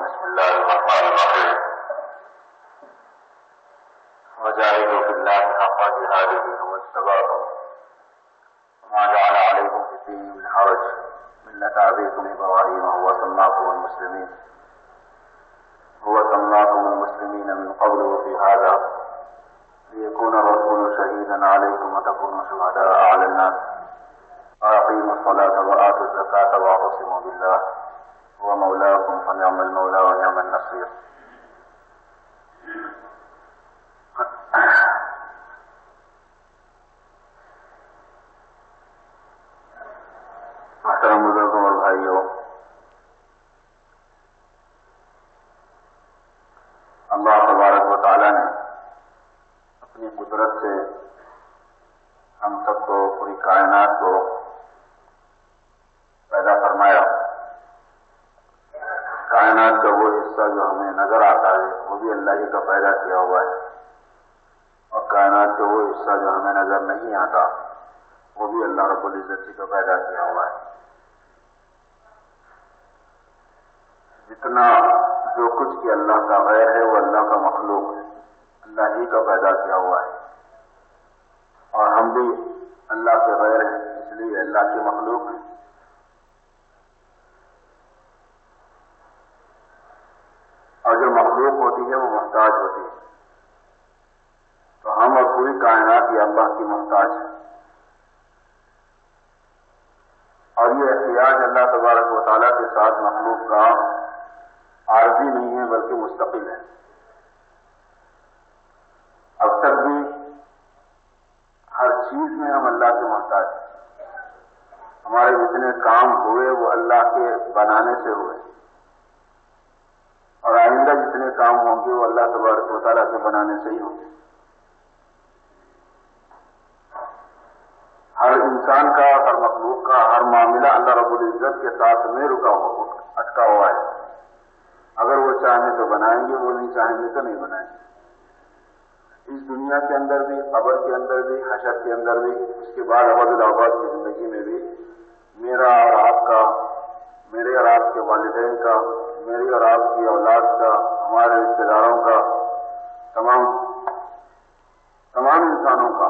بسم الله الرحمن الرحيم وجاهدوا في الله حق جهاده هو اجتباكم وما جعل عليكم في الدين من حرج ملة أبيكم إبراهيم هو سماكم المسلمين من قبل وفي هذا ليكون الرسول شهيدا عليكم وتكونوا شهداء على الناس وأقيموا الصلاة وآتوا الزكاة واعتصموا بالله هو مولاكم فنعم المولى ونعم النصير. محترم بزرگوں اور بھائیوں، اللہ تبارک و تعالیٰ نے اپنی قدرت سے ہم سب کو، پوری کائنات کو پیدا فرمایا۔ کائنات کا وہ حصہ جو ہمیں نظر آتا ہے وہ بھی اللہ ہی کا پیدا کیا ہوا ہے، اور کائنات کا وہ حصہ جو ہمیں نظر نہیں آتا وہ بھی اللہ رب العزت ہی کا پیدا کیا ہوا ہے۔ جتنا جو کچھ کہ اللہ کا غیر ہے وہ اللہ کا مخلوق ہے، اللہ ہی کا پیدا کیا ہوا ہے، اور ہم بھی اللہ کے غیر ہیں، اس لیے اللہ کی مخلوق ہیں۔ اور جو مخلوق ہوتی ہے وہ محتاج ہوتی ہے، تو ہم اور پوری کائنات یہ اللہ کی محتاج ہے، اور یہ احتیاج اللہ تبارک و تعالیٰ کے ساتھ مخلوق کا عارضی نہیں ہے بلکہ مستقل ہے۔ اب تک بھی ہر چیز میں ہم اللہ کے محتاج ہیں، ہمارے جتنے کام ہوئے وہ اللہ کے بنانے سے ہوئے، اور آئندہ جتنے کام ہوں گے وہ اللہ تبارک و تعالیٰ کے بنانے سے ہی ہوں گے۔ ہر انسان کا، ہر مخلوق کا، ہر معاملہ اللہ رب العزت کے ساتھ میں اٹکا ہوا ہے۔ اگر وہ چاہیں تو بنائیں گے، وہ نہیں چاہیں گے تو نہیں بنائیں گے۔ اس دنیا کے اندر بھی، قبر کے اندر بھی، حشر کے اندر بھی، اس کے بعد ابد الآباد کی زندگی میں بھی میرا اور آپ کا، میرے اور آپ کے والدین کا، میری اور آپ کی اولاد کا، ہمارے رشتے داروں کا، تمام انسانوں کا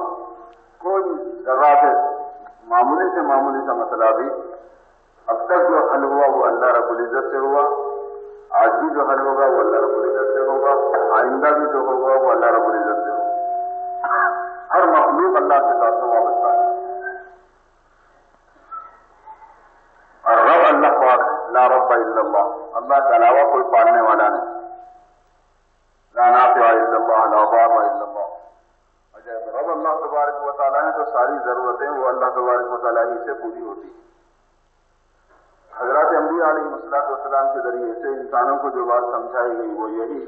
کوئی ذرا سے معمولی سے معمولی کا مسئلہ بھی اب تک جو حل ہوا وہ اللہ رب العزت سے ہوا، آج بھی جو حل ہوگا وہ اللہ رب العزت سے ہوگا، آئندہ بھی جو ہوگا وہ اللہ رب العزت سے ہوگا۔ ہر مخلوق اللہ کے ساتھ وابستہ ہے، اور رب اللہ پاک ہے، لا رب الا اللہ، اللہ کے علاوہ کوئی پالنے والا نہیں، لا نافع الا اللہ، لا ضار الا اللہ۔ اور جب رب اللہ تبارک و تعالیٰ ہے تو ساری ضرورتیں وہ اللہ تبارک و تعالیٰ ہی سے پوری ہوتی ہیں۔ حضرات انبیاء علیہ السلام کے ذریعے سے انسانوں کو جو بات سمجھائی گئی وہ یہی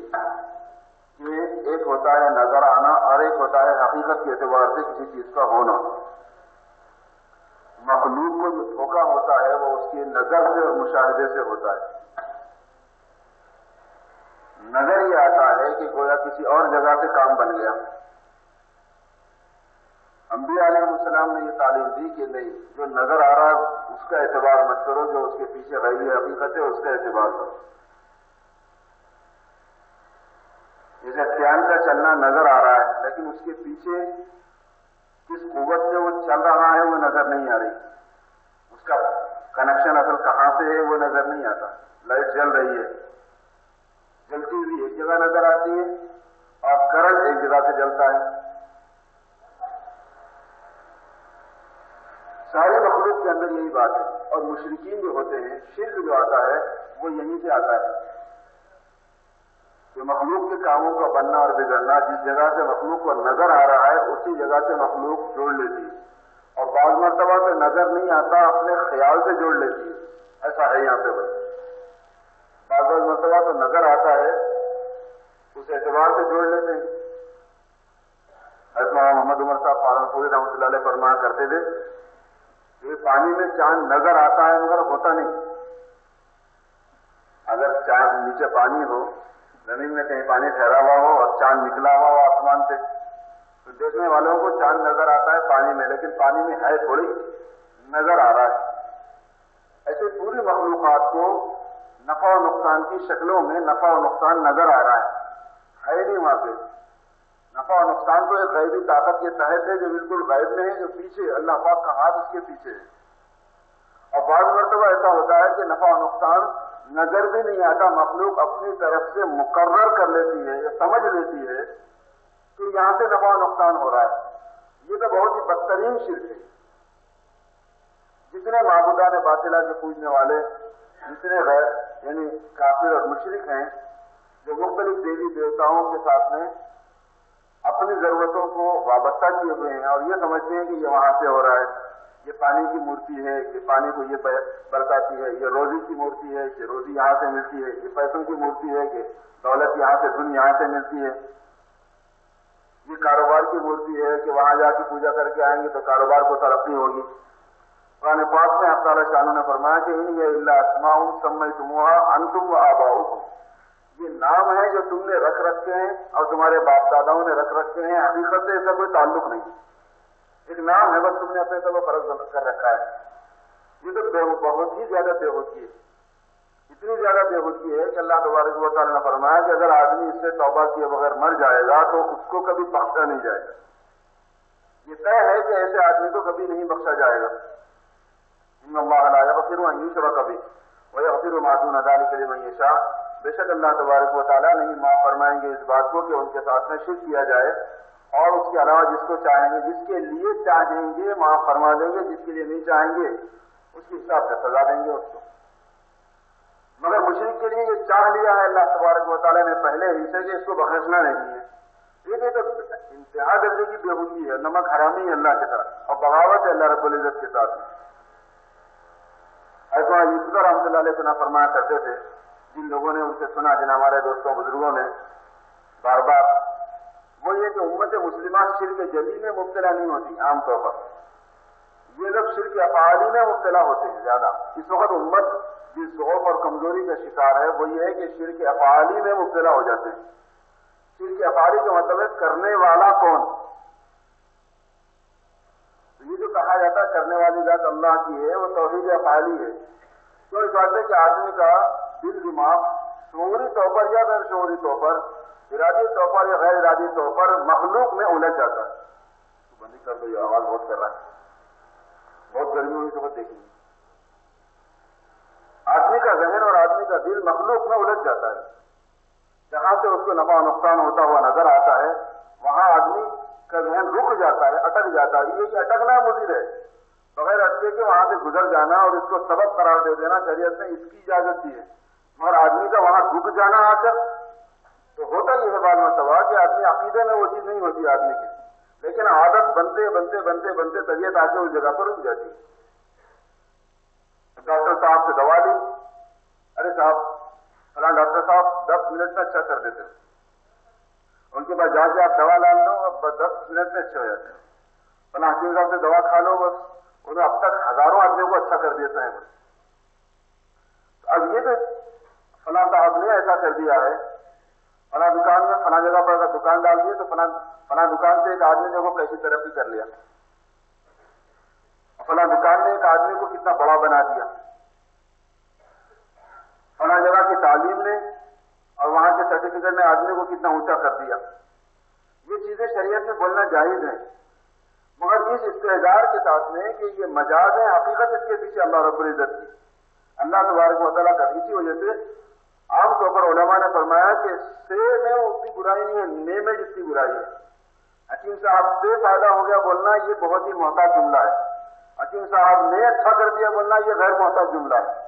کہ ایک ہوتا ہے نظر آنا اور ایک ہوتا ہے حقیقت کے اعتبار سے کسی چیز کا ہونا۔ مخلوق کو جو دھوکہ ہوتا ہے وہ اس کی نظر سے اور مشاہدے سے ہوتا ہے۔ نظر یہ آتا ہے کہ گویا کسی اور جگہ سے کام بن گیا۔ انبیاء علیہ السلام نے یہ تعلیم دی کہ نہیں، جو نظر آ رہا ہے اس کا اعتبار مت کرو، جو اس کے پیچھے غیبی حقیقت ہے اس کا اعتبار کرو۔ جیسے چاند کا چلنا نظر آ رہا ہے لیکن اس کے پیچھے کس قوت سے وہ چل رہا ہے وہ نظر نہیں آ رہی، اس کا کنیکشن اصل کہاں سے ہے وہ نظر نہیں آتا۔ لائٹ جل رہی ہے، جلتی ہوئی ایک جگہ نظر آتی ہے اور کرنٹ ایک جگہ سے جلتا ہے۔ سارے مخلوق کے اندر یہی بات ہے، اور مشرکین جو ہوتے ہیں، شرک جو آتا ہے وہ یہیں سے آتا ہے کہ مخلوق کے کاموں کا بننا اور بگڑنا، جس جگہ سے مخلوق کو نظر آ رہا ہے اسی جگہ سے مخلوق جوڑ لیتی ہے، اور بعض مرتبہ سے نظر نہیں آتا اپنے خیال سے جوڑ لیتی ہے۔ ایسا ہے یہاں پہ بس، بعض مرتبہ تو نظر آتا ہے اس اعتبار سے جوڑ لیتے ہیں۔ حضرت محمد عمر صاحب پالنپوری رحمۃ اللہ علیہ فرمایا کرتے تھے کہ پانی میں چاند نظر آتا ہے مگر ہوتا نہیں۔ اگر چاند نیچے پانی ہو، زمین میں کہیں پانی ٹھہرا ہوا ہو اور چاند نکلا ہوا ہو آسمان سے، تو دیکھنے والوں کو چاند نظر آتا ہے پانی میں، لیکن پانی میں ہے تھوڑی، نظر آ رہا ہے۔ ایسے پوری مخلوقات کو نفع و نقصان کی شکلوں میں نفع و نقصان نظر آ رہا ہے نہیں وہاں پہ. نفع و نقصان تو ایک غیبی طاقت کے تحت ہے جو بالکل غیب میں ہے, جو پیچھے اللہ پاک کا ہاتھ اس کے پیچھے ہے. اور بعض مرتبہ ایسا ہوتا ہے کہ نفع و نقصان نظر بھی نہیں آتا, مخلوق اپنی طرف سے مقرر کر لیتی ہے یا سمجھ لیتی ہے کہ یہاں سے نفع و نقصان ہو رہا ہے. یہ تو بہت ہی بدترین شرک ہے. جتنے معبودان باطلہ کے پوجنے والے, جتنے غیر یعنی کافر اور مشرک ہیں جو مختلف دیوی دیوتاؤں کے ساتھ میں اپنی ضرورتوں کو وابستہ کیے ہوئے ہیں اور یہ سمجھتے ہیں کہ یہ وہاں سے ہو رہا ہے, یہ پانی کی مورتی ہے کہ پانی کو یہ برساتی ہے, یہ روزی کی مورتی ہے کہ روزی یہاں سے ملتی ہے, یہ پیسوں کی مورتی ہے کہ دولت یہاں سے دھن یہاں سے ملتی ہے, یہ کاروبار کی مورتی ہے کہ وہاں جا کے پوجا کر کے آئیں گے تو کاروبار کو ترقی ہوگی. قرآن پاک میں اللہ تعالیٰ شانہ نے فرمایا کہ ان یہ الا اسماء سمیتموها انتم وآباؤکم, یہ نام ہے جو تم نے رکھ رکھے ہیں اور تمہارے باپ داداؤں نے رکھ رکھے ہیں, حقیقت سے اس کا کوئی تعلق نہیں, ایک نام ہے بس تم نے اپنے سے وہ فرض کر رکھا ہے. یہ تو بہت ہی زیادہ بےہودگی ہے, اتنی زیادہ بےہودگی ہے کہ اللہ تبارک و تعالیٰ نے فرمایا کہ اگر آدمی اس سے توبہ کیے بغیر مر جائے گا تو اس کو کبھی بخشا نہیں جائے گا. یہ طے ہے کہ ایسے آدمی کو کبھی نہیں بخشا جائے گا. ان اللہ لا یغفر ان یشرک بہ ویغفر ما دون ذلک لمن یشاء, بے شک اللہ تبارک و تعالیٰ نہیں معاف فرمائیں گے اس بات کو کہ ان کے ساتھ میں شرک کیا جائے, اور اس کے علاوہ جس کو چاہیں گے, جس کے لیے چاہیں گے معاف فرما دیں گے, جس کے لیے نہیں چاہیں گے اس کے حساب سے سزا دیں گے اس کو. مگر مشرک کے لیے یہ چاہ لیا ہے اللہ تبارک و تعالیٰ نے پہلے ہی سے کہ اس کو بخشنا نہیں ہے. یہ تو انتہا درجے کی بےہودگی ہے, نمک حرامی ہے اللہ کے ساتھ اور بغاوت ہے اللہ رب العزت کے ساتھ. ایسا یوسف رحمۃ اللہ علیہ سے فرمایا کرتے تھے, جن لوگوں نے ان سے سنا, جن ہمارے دوستوں بزرگوں نے بار بار, وہ یہ کہ امت مسلمہ شرک جلی میں مبتلا نہیں ہوتی. عام طور پر یہ لوگ شرک افعالی میں مبتلا ہوتے ہیں زیادہ. اس وقت امت جس ضعف اور کمزوری کا شکار ہے وہ یہ ہے کہ شرک افعالی میں مبتلا ہو جاتے ہیں. شرک افعالی کا مطلب ہے کرنے والا کون. یہ جو کہا جاتا ہے کرنے والی ذات اللہ کی ہے وہ توحید افعالی ہے. تو اس بات ہے کہ آدمی کا دل دماغ شعوری طور پر یا غیر شعوری طور پر, ارادی طور پر یا غیر ارادی طور پر مخلوق میں الجھ جاتا ہے. بندی کر دو, یہ آواز بہت کر رہا ہے, بہت گرمی ہوئی تو دیکھیں گے. آدمی کا ذہن اور آدمی کا دل مخلوق میں الجھ جاتا ہے. جہاں سے اس کو نفع و نقصان ہوتا ہوا نظر آتا ہے وہاں آدمی کا ذہن رک جاتا ہے, اٹک جاتا ہے. یہ اٹکنا مضر ہے, بغیر اٹکے کے وہاں سے گزر جانا اور اس کو سبب قرار دے دینا شریعت نے اس کی اجازت دی ہے. مگر آدمی کا وہاں رک جانا آ کر تو ہوتا یہ ہے بعض مرتبہ کہ آدمی عقیدے میں وہ چیز نہیں ہوتی آدمی کی, لیکن عادت بنتے بنتے بنتے بنتے طبیعت آ کے اس جگہ پر رک جاتی ہے. ڈاکٹر صاحب سے دوا لی, ارے صاحب فلاں ڈاکٹر صاحب 10 منٹ میں اچھا کر دیتے ہیں, ان کے پاس جا کے آپ دوا لا لو اب 10 منٹ میں اچھے ہو جاتے ہیں. فلاں حکیم صاحب سے دوا کھا لو بس انہیں اب تک ہزاروں آدمیوں کو اچھا کر دیتے ہیں. اب یہ تو فلاں صاحب نے ایسا کر دیا ہے, فلاں دکان میں فلاں جگہ پر اگر دکان ڈال دیے تو فلاں دکان سے ایک آدمی نے وہ کیسی ترقی کر لیا, فلاں دکان نے ایک آدمی کو کتنا بڑا بنا دیا, فلاں جگہ کی تعلیم نے اور وہاں کے سرٹیفکیٹ نے آدمی کو کتنا اونچا کر دیا. یہ چیزیں شریعت میں بولنا جائز ہیں, مگر اس استحزار کے ساتھ میں کہ یہ مجاز ہے, حقیقت اس کے پیچھے اللہ رب العزت کی, اللہ تبارک و تعالیٰ کا. اسی وجہ سے عام طور پر علماء نے فرمایا کہ سے میں اتنی برائی نہیں ہے, نے میں جتنی برائی ہے. حکیم صاحب سے فائدہ ہو گیا بولنا یہ بہت ہی محتاط جملہ ہے, حکیم صاحب نے اچھا کر دیا بولنا یہ غیر محتاط جملہ ہے.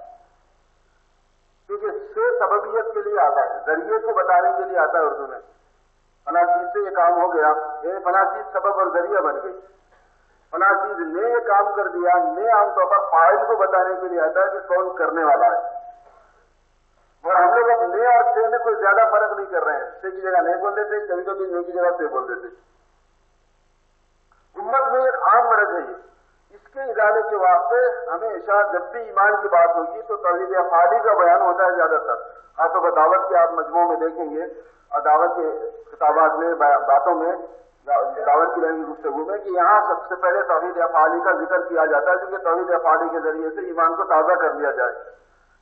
کیونکہ سے سببیت کے لیے آتا ہے, ذریعے کو بتانے کے لیے آتا ہے اردو میں. فلاں چیز سے یہ کام ہو گیا, فلاں چیز سبب اور ذریعہ بن گئی, فلاں چیز نے یہ کام کر دیا. نے عام طور پر فاعل کو بتانے کے لیے آتا ہے کہ کون کرنے والا ہے. اور ہم لوگ اب نے اور سے میں کوئی زیادہ فرق نہیں کر رہے ہیں, سے کی جگہ نہیں بول دیتے, کبھی کبھی نے کی جگہ سے بول دیتے. امت میں ایک عام مرض ہے یہ. اس کے ازالے کے واسطے ہمیشہ جب بھی ایمان کی بات ہوگی تو توحید افعالی کا بیان ہوتا ہے زیادہ تر. خاص طور پر دعوت کے آپ مجموعوں میں دیکھیں گے اور دعوت کے خطابات میں باتوں میں دعوت کی رہی گفتگو میں کہ یہاں سب سے پہلے توحید افعالی کا ذکر کیا جاتا ہے, کیونکہ توحید افعالی کے ذریعے سے ایمان کو تازہ کر لیا جائے.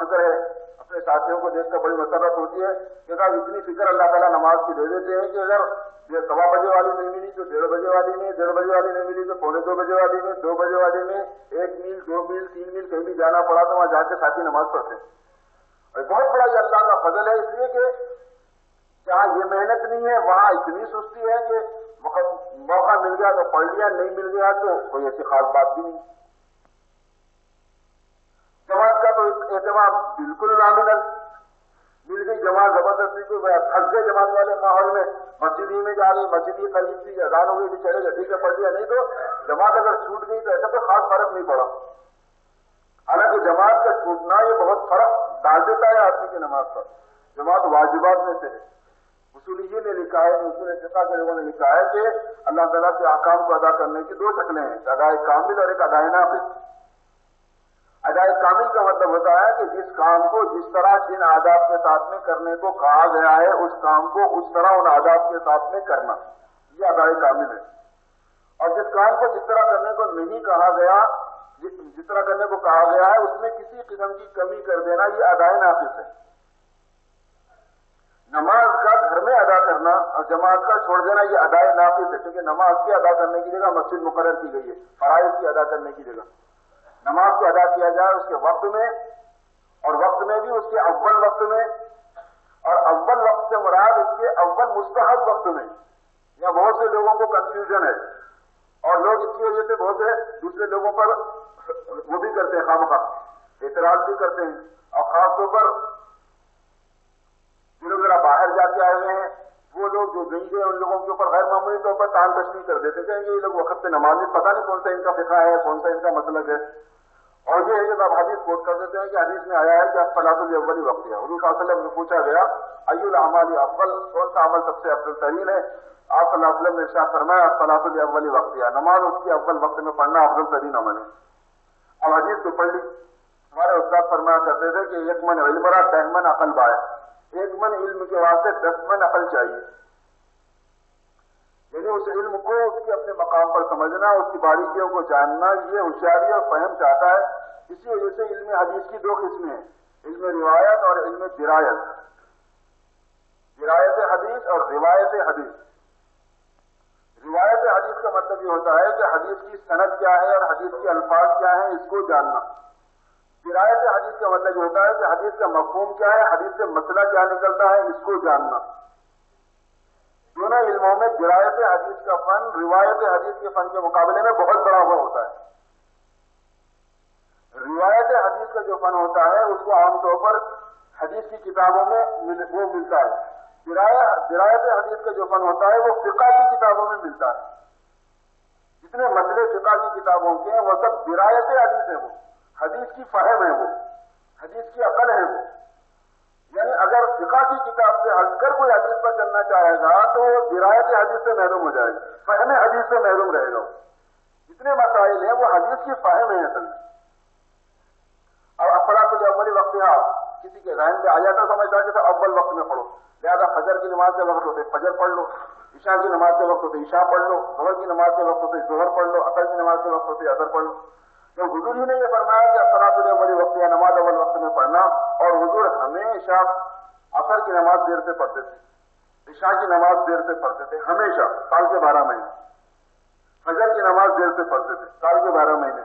فکر ہے, اپنے ساتھیوں کو دیکھ کر بڑی مسرت ہوتی ہے کہ صاحب اتنی فکر اللہ تعالیٰ نماز کی دے دیتے ہیں کہ اگر 1:15 بجے والی نہیں ملی تو 1:30 بجے والی میں, 1:30 بجے والی نہیں ملی تو 1:45 بجے والی میں, 2 بجے والی میں, 1 میل 2 میل 3 میل کہیں بھی جانا پڑا تو وہاں جا کے ساتھی نماز پڑھتے ہیں. اور بہت بڑا یہ اللہ کا فضل ہے, اس لیے کہ جہاں یہ محنت نہیں ہے وہاں اتنی سستی ہے کہ موقع مل گیا تو پڑھ لیا, نہیں مل گیا تو کوئی ایسی خاص بات بھی نہیں. جماعت کا تو اہتمام بالکل نہ مل گئی جماعت زبردستی کو پھنس گئے جماعت والے ماحول میں, مسجد ہی میں جا گئی, مسجد ہی قریب تھی, اذان ہو گئی بھی چلے گا ٹھیک ہے پڑھ لیا, نہیں تو جماعت اگر چھوٹ گئی تو ایسا کوئی خاص فرق نہیں پڑا. حالانکہ جماعت کا چھوٹنا یہ بہت فرق ڈال دیتا ہے آدمی کی نماز پر. جماعت واجبات میں سے ہے. اصولیہ نے لکھا ہے, اصول فقہ کے لوگوں نے لکھا ہے کہ اللہ تعالیٰ کے احکام کو ادا کرنے کی 2 شکلیں ہیں, ادائے کامل اور ایک ادائے نافذ. ادائے کامل کا مطلب ہوتا ہے کہ جس کام کو جس طرح جن آداب کے ساتھ میں کرنے کو کہا گیا ہے اس کام کو اس طرح ان آداب کے ساتھ میں کرنا, یہ ادائے کامل ہے. اور جس کام کو جس طرح کرنے کو نہیں کہا گیا, جس طرح کرنے کو کہا گیا ہے اس میں کسی قسم کی کمی کر دینا یہ ادائے نافذ ہے. نماز کا گھر میں ادا کرنا اور جماعت کا چھوڑ دینا یہ ادائے نافذ ہے, کیونکہ نماز کی ادا کرنے کی جگہ مسجد مقرر کی گئی ہے, فرائض کی ادا کرنے کی جگہ نماز کو ادا کیا جائے اس کے وقت میں, اور وقت میں بھی اس کے اول وقت میں, اور اول وقت سے مراد اس کے اول مستحب وقت میں. یا بہت سے لوگوں کو کنفیوژن ہے اور لوگ اس کی وجہ سے بہت سے دوسرے لوگوں پر وہ بھی کرتے ہیں, خامخواہ اعتراض بھی کرتے ہیں, اور خاص طور پر جو لوگ ذرا باہر جا کے آئے ہوئے ہیں وہ لوگ جو نہیں گئے ان لوگوں کے اوپر غیر معمولی طور پر تان تشریح کر دیتے ہیں کہ یہ لوگ وقت پہ نماز نہیں, پتہ نہیں کون سا ان کا فقہ ہے, کون سا ان کا مسلک ہے. اور یہ ہے کہ آپ حدیث کوٹ کر دیتے ہیں کہ حدیث میں آیا ہے کہ الصلاۃ الاول وقت ہے. حضور صلی اللہ علیہ وسلم سے پوچھا گیا ای الاعمال افضل, کون سا عمل سب سے افضل ترین ہے؟ آپ صلی اللہ علیہ وسلم نے ارشاد فرمایا الصلاۃ الاول وقت ہے, نماز اس کے اول وقت میں پڑھنا افضل ترین عمل ہے. اب حدیث کو پڑھ لی. ہمارے استاد فرمایا کرتے تھے کہ 1 من علم را 10 من عقل بائے, 1 من علم کے واسطے 10 من عقل چاہیے. یعنی اس علم کو اس کے اپنے مقام پر سمجھنا, اس کی باریکیوں کو جاننا, یہ ہوشیاری اور فہم چاہتا ہے. اسی وجہ سے علم حدیث کی 2 قسمیں ہیں, علم روایت اور علم درایت. درایت حدیث اور روایت حدیث. روایت حدیث کا مطلب یہ ہوتا ہے کہ حدیث کی سند کیا ہے اور حدیث کے الفاظ کیا ہیں اس کو جاننا. درایت حدیث کا مطلب یہ ہوتا ہے کہ حدیث کا مفہوم کیا ہے, حدیث سے مسئلہ کیا نکلتا ہے اس کو جاننا. دونوں علموں میں درایت حدیث کا فن روایت حدیث کے فن کے مقابلے میں بہت بڑا ہوا ہوتا ہے. روایت حدیث کا جو فن ہوتا ہے اس کو عام طور پر حدیث کی کتابوں میں وہ ملتا ہے. درایت حدیث کا جو فن ہوتا ہے وہ فقہ کی کتابوں میں ملتا ہے. جتنے مسئلے فقہ کی کتابوں کے ہیں وہ سب درایت حدیث ہیں, وہ حدیث کی فہم ہے, وہ حدیث کی عقل ہے. وہ یعنی اگر فقہ کی کتاب سے ہٹ کر کوئی حدیث پر چلنا چاہے گا تو وہ درایت حدیث سے محروم ہو جائے گا, فہم حدیث سے محروم رہے گا. جتنے مسائل ہیں وہ حدیث کی فہم ہے اصل میں. اب الصلاۃ الاول وقت کسی کے ذہن میں آ جاتا سمجھتا کہ اول وقت میں پڑھو, لہٰذا فجر کی نماز کے وقت ہوتے فجر پڑھ لو, عشاء کی نماز کے وقت ہوتے عشاء پڑھ لو, ظہر کی نماز کے وقت ہوتے ظہر پڑھ لو, عصر کی نماز کے وقت ہوتے عصر پڑھ لو. تو حضور ہی نے یہ فرمایا کہ الصلاۃ الاول وقت یا نماز اول وقت میں پڑھنا, اور حضور ہمیشہ عصر کی نماز دیر سے پڑھتے تھے, عشاء کی نماز دیر سے پڑھتے تھے, ہمیشہ سال کے 12 مہینے. فجر کی نماز دیر سے پڑھتے تھے سال کے 12 مہینے.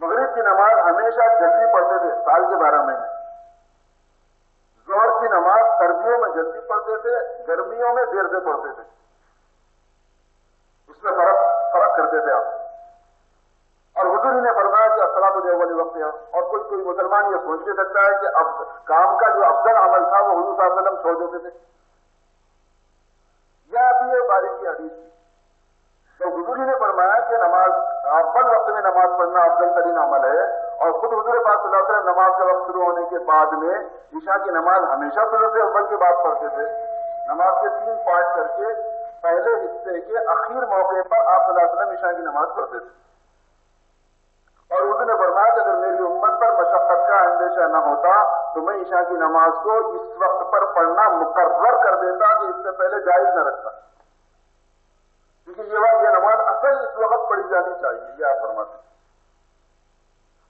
مغرب کی نماز ہمیشہ جلدی پڑھتے تھے سال کے 12 مہینے. ظہر کی نماز سردیوں میں جلدی پڑھتے تھے, گرمیوں میں دیر سے پڑھتے تھے. اس میں فرق کرتے تھے آپ. اور حضور ہی نے فرمایا کہ الصلاۃ الاول وقت ہے. اور کوئی مسلمان یہ سوچ نہیں سکتا ہے کہ اب کام کا جو افضل عمل تھا وہ حضور صلی اللہ علیہ وسلم چھوڑ دیتے تھے. یا ابھی یہ باریکی حدیث تھی. تو حضور ہی نے فرمایا کہ نماز اول وقت میں نماز پڑھنا افضل ترین عمل ہے. اور خود حضور پاک صلی اللہ علیہ وسلم نماز کا وقت شروع ہونے کے بعد میں عشاء کی نماز ہمیشہ ثلث اول کے بعد پڑھتے تھے. نماز کے 3 پارٹ کر کے پہلے حصے کے اخیر موقع پر آپ صلی اللہ علیہ وسلم عشاء کی نماز پڑھتے تھے. اور حضور نے فرمایا کہ اگر میری امت پر مشقت کا اندیشہ نہ ہوتا تو میں عشاء کی نماز کو اس وقت پر پڑھنا مقرر کر دیتا کہ اس سے پہلے جائز نہ رکھتا, کیونکہ یہ نماز اصل اس وقت پڑھی جانی چاہیے, یہ آپ فرماتے ہیں.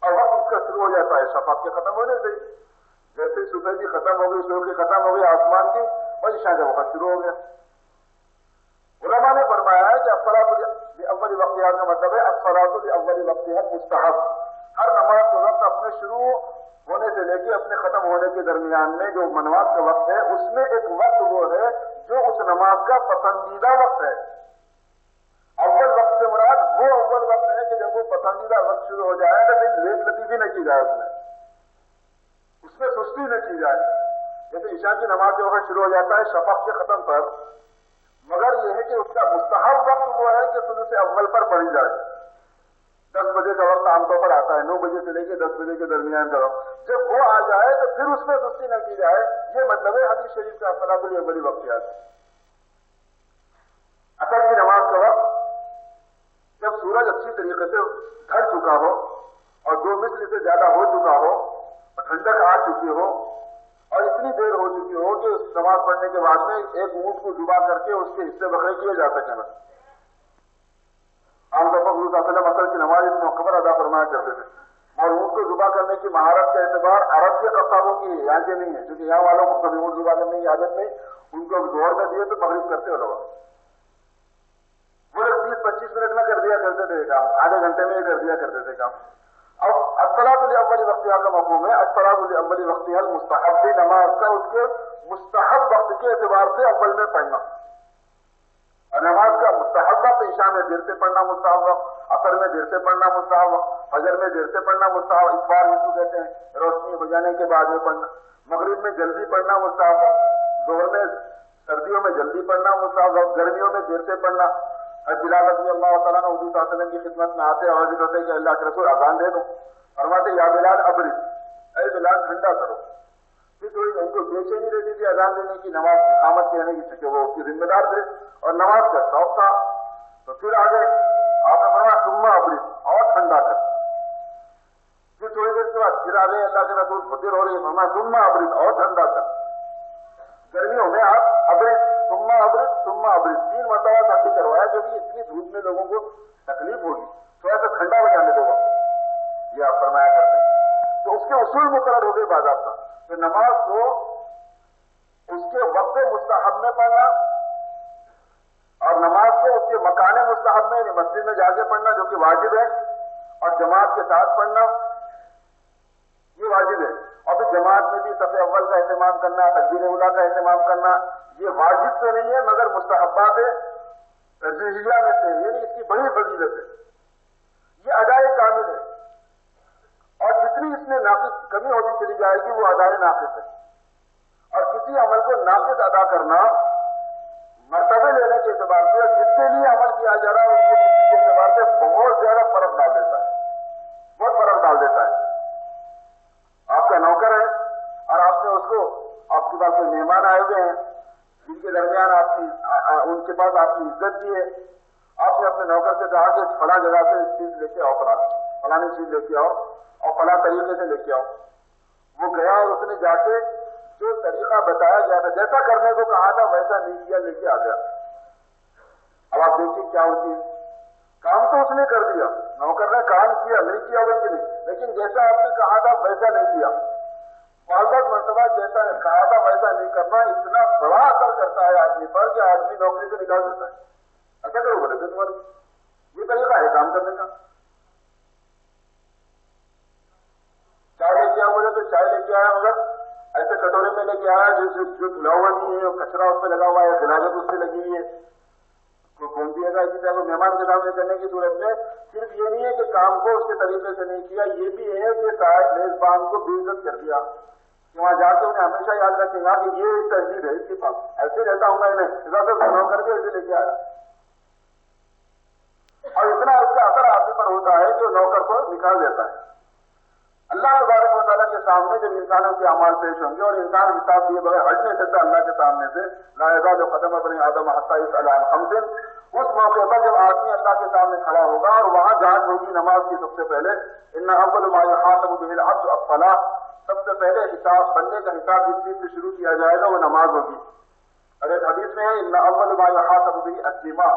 اور وقت اس کا شروع ہو جاتا ہے شفق کے ختم ہونے سے. جیسے سفیدی ختم ہو گئی، شوخی ختم ہو گئی آسمان کی، اور عشاء کا وقت شروع ہو گیا. علماء نے فرمایا ہے کہ الصلاۃ لاول وقتها کا مطلب ہے الصلاۃ لاول وقتها مستحب. ہر نماز کا وقت اپنے شروع ہونے سے لے کے اپنے ختم ہونے کے درمیان میں جو نماز کا وقت ہے، اس میں ایک وقت وہ ہے جو اس نماز کا پسندیدہ وقت ہے. اول وقت سے مراد وہ اول وقت ہے کہ جب وہ پسندیدہ وقت شروع ہو جائے تو پھر لیٹ لطیفی نہ کی جائے، اس میں سستی نہ کی جائے. جیسے عشاء کی نماز کا وقت شروع ہو جاتا ہے شفق کے ختم پر، مگر یہ ہے کہ اس کا مستحب وقت وہ ہے کہ ثلث اول پر پڑھی جائے. 10 بجے کا وقت عام طور پر آتا ہے، 9 بجے سے لے کے 10 بجے کے درمیان کا وقت. جب وہ آ جائے تو پھر اس میں سستی نہ کی جائے. یہ مطلب ہے حدیث شریف کا الصلاۃ لاول وقتها. عصر کی نماز کا وقت جب سورج اچھی طریقے سے ڈھل چکا ہو اور 2 مثل سے زیادہ ہو چکا ہو اور ٹھنڈک آ چکی ہو اور اتنی دیر ہو چکی ہو کہ اس نماز پڑھنے کے بعد میں ایک اونٹ کو ذبح کر کے اس کے حصے بکرے کیے جا سکیں. عام طور پر حضور صلی اللہ علیہ وسلم عصر کی نماز اس موقع پر ادا فرمایا کرتے تھے. اور اونٹ کو ذبح کرنے کی مہارت کا اعتبار عرب کے قصابوں کی یہاں کے نہیں ہے، کیونکہ یہاں والوں کو کبھی اونٹ ذبح کرنے کی عادت نہیں. ان کو زور میں دیے تو مغرب کرتے ہو لوگ. وہ لوگ 20-25 منٹ میں کر دیا کرتے تھے کام، آدھے گھنٹے میں کر دیا کرتے تھے کام. اب الصلاۃ لاول وقتها کا مفہوم ہے الصلاۃ لاول وقتها المستحب. نماز کا اس کے مستحب وقت کے اعتبار سے اول میں پڑھنا. اور نماز کا مستحب وقت عشاء میں دیر سے پڑھنا مستحب وقت، عصر میں دیر سے پڑھنا مستحب وقت، فجر میں دیر سے پڑھنا مستحب، اسفار جس کو کہتے ہیں روشنی ہو جانے کے بعد میں پڑھنا. مغرب میں جلدی پڑھنا مستحب وقت، ظہر میں سردیوں میں جلدی پڑھنا مستحب وقت، گرمیوں میں دیر سے پڑھنا. بلال رضی اللہ تعالیٰ نے حضور صلی اللہ علیہ وسلم کی خدمت میں آتے اور کرتے کہ اللہ کے رسول اذان دے دو. فرماتے یا بلال ابرد، اے بلال ٹھنڈا کرو. پھر تھوڑی ان کو بے چینی رہتی تھی اذان دینے کی، نماز اقامت کہنے کی، چونکہ وہ اس کے ذمہ دار تھے اور نماز کا شوق تھا. تو پھر آگے آپ نے فرمایا ثم ابرد، اور ٹھنڈا کر. پھر تھوڑی دیر کے بعد پھر آگے اللہ کے رسول مدیر ہو رہی ہے، فرمایا ثم ابرد، اور ٹھنڈا کر. گرمیوں میں آپ ابرد ثم ابرد ثم ابرد 3 مرتبہ ٹھنڈی کروایا، کیونکہ اتنی دھوپ میں لوگوں کو تکلیف ہوگی، تھوڑا سا ٹھنڈا ہو جانے دو وقت، یہ آپ فرمایا کرتے ہیں. تو اس کے اصول مقرر ہو گئے باضابطہ کہ نماز کو اس کے وقت مستحب میں پڑھنا اور نماز کو اس کے مکان مستحب میں، یعنی مسجد میں جا کے پڑھنا جو کہ واجب ہے، اور جماعت کے ساتھ پڑھنا یہ واجب ہے. اور پھر جماعت میں بھی صف اول کا اہتمام کرنا، تکبیر اولیٰ کا اہتمام کرنا، یہ واجب تو نہیں ہے مگر مستحبات ترجیحیہ میں سے، یعنی اس کی بڑی فضیلت ہے. یہ ادائے کامل ہے، اور جتنی اس میں ناقص کمی ہوتی چلی جائے گی وہ ادائے ناقص ہے. اور کسی عمل کو ناقص ادا کرنا مرتبے لینے کے اعتبار سے، جس کے لیے عمل کیا جا رہا ہے اس کے کسی کے اعتبار سے بہت زیادہ فرق ڈال دیتا ہے، بہت فرق ڈال دیتا ہے. آپ کا نوکر ہے اور آپ نے اس کو، آپ کے پاس کوئی مہمان آئے ہوئے ہیں جن کے درمیان آپ کی ان کے پاس آپ کی عزت دی ہے، آپ نے اپنے نوکر سے کہا کہ فلاں جگہ سے چیز لے کے آؤ، فلانی چیز لے کے آؤ اور فلاں طریقے سے لے کے آؤ. وہ گیا اور اس نے جا کے جو طریقہ بتایا گیا تھا، جیسا کرنے کو کہا تھا ویسا نہیں کیا، لے کے آ گیا. اب آپ دیکھیے کیا ہوتی ہے. کام تو اس نے کر دیا، نوکر نے کام کیا، نہیں کیا بلکہ نہیں، لیکن جیسا آپ نے کہا تھا ویسا نہیں کیا. بعض مرتبہ جیسا کہا تھا ویسا نہیں کرنا اتنا بڑا اثر کرتا ہے آدمی پر کہ آدمی نوکری سے نکال دیتا ہے. ایسا کرو بولے تھے تمہاری یہ طریقہ ہے کام کرنے کا. چائے لے کے آیا بولے تو چائے لے کے آیا، مگر ایسے کٹورے میں لے کے آیا جو دھلا ہوا نہیں ہے، کچرا اس پہ لگا ہوا ہے، غلاظت اس سے لگی ہوئی ہے. کون دیے گا اسی طرح کو مہمان کے سامنے کرنے کی صورت میں صرف یہ نہیں ہے کہ کام کو اس کے طریقے سے نہیں کیا، یہ بھی ہے کہ صاحب میزبان کو بے عزت کر دیا. کہ وہاں جا کے انہیں ہمیشہ یاد رکھیں گا کہ یہ ایک تہذیب ہے اس کے پاس، ایسے رہتا ہوں میں کر کے ایسے لے کے آیا. اور اتنا اس کا اثر آدمی پر ہوتا ہے کہ نوکر کو نکال دیتا ہے. اللہ تبارک و تعالیٰ کے سامنے جب انسانوں کے اعمال پیش ہوں گے اور انسان حساب دیے بغیر ہٹ نہیں سکتا اللہ کے سامنے سے، لا یزال قدم ابن آدم حتی یسأل عن خمس، اس موقع پر جب آدمی اللہ کے سامنے کھڑا ہوگا اور وہاں جانچ ہوگی نماز کی سب سے پہلے، ان اول ما یحاسب به العبد الصلاۃ، سب سے پہلے حساب بندے کا حساب جس چیز سے شروع کیا جائے گا وہ نماز ہوگی. اور ایک حدیث میں ہے ان اول ما یحاسب به الدماء،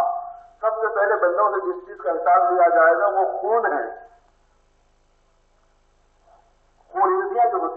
سب سے پہلے بندوں سے جس چیز کا حساب لیا جائے گا وہ خون ہے.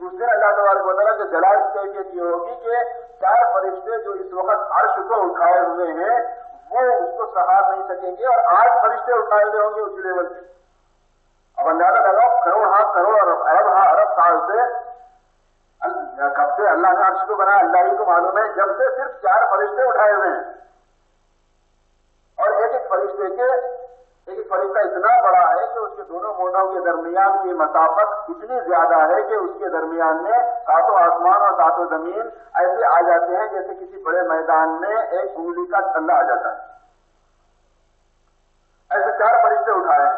اس دن اللہ تبارک و تعالیٰ کے جلال کی کیفیت یہ ہوگی کہ 4 فرشتے جو اس وقت عرش کو اٹھائے ہوئے ہیں وہ اس کو سہا نہیں سکیں گے، اور 8 فرشتے اٹھائے ہوئے ہوں گے اسی لیول سے. اب اندازہ لگاؤ کروڑ ارب سال سے کب سے اللہ نے عرش کو بنایا اللہ ہی کو معلوم ہے، جب سے صرف 4 فرشتے اٹھائے ہوئے ہیں. اور ایک فرشتہ اتنا بڑا ہے کہ اس کے دونوں مونڈوں کے درمیان کی مسافت اتنی زیادہ ہے کہ اس کے درمیان میں 7 آسمان اور 7 زمین ایسے آ جاتے ہیں جیسے کسی بڑے میدان میں ایک انگلی کا چھلا آ جاتا ہے. ایسے 4 فرشتے اٹھائے ہیں.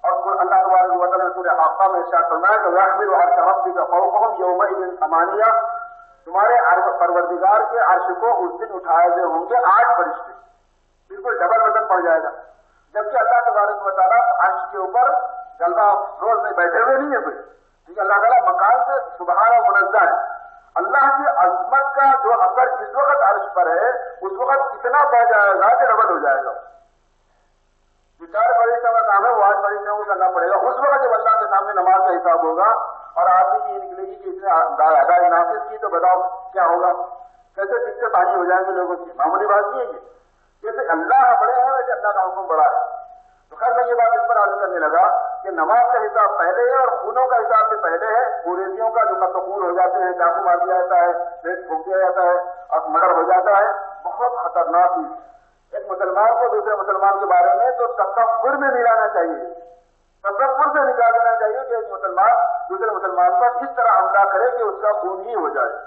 اور اللہ تبارک و تعالیٰ نے سورہ حاقہ میں ارشاد فرمایا کہ وَيَحْمِلُ عَرْشَ رَبِّكَ فَوْقَهُمْ يَوْمَئِذٍ ثَمَانِيَةٌ، تمہارے پروردگار کے عرش کو اس دن اٹھائے ہوئے ہوں گے 8 فرشتے، بالکل ڈبل وزن پڑ جائے گا. جبکہ اللہ تبارک و تعالیٰ عرش کے اوپر جلوہ روز میں بیٹھے ہوئے نہیں ہے کوئی، کیونکہ اللہ تعالیٰ مکان سے سبحانہ منزہ ہے. اللہ کی عظمت کا جو اثر اس وقت عرش پر ہے اس وقت اتنا بڑھ جائے گا کہ ڈبل ہو جائے گا. جو 4 فرشتوں کا کام ہے وہ 8 فرشتوں کو کرنا پڑے گا. اس وقت جب اللہ کے سامنے نماز کا حساب ہوگا اور آدمی کی نکلے گی کہ اس نے ادائی نافذ کی، تو بتاؤ کیا ہوگا؟ کیسے سکے پانی ہو جائیں گے لوگوں کی؟ معمولی بات نہیں ہے یہ. جیسے اللہ بڑے ہیں ویسے اللہ کا حکم بڑا ہے. تو خیر میں یہ بات اس پر عرض کرنے لگا کہ نماز کا حساب پہلے ہے اور خونوں کا حساب بھی پہلے ہے. قریشیوں کا جو قتل خون ہو جاتے ہیں، چاقو مار دیا جاتا ہے، پیٹ پھونک دیا جاتا ہے اور مرڈر ہو جاتا ہے، بہت خطرناک چیز. ایک مسلمان کو دوسرے مسلمان کے بارے میں تو تصور میں ملانا چاہیے، تصور سے نکال دینا چاہیے کہ ایک مسلمان دوسرے مسلمان پر اس طرح حملہ کرے کہ اس کا خون ہی ہو جائے.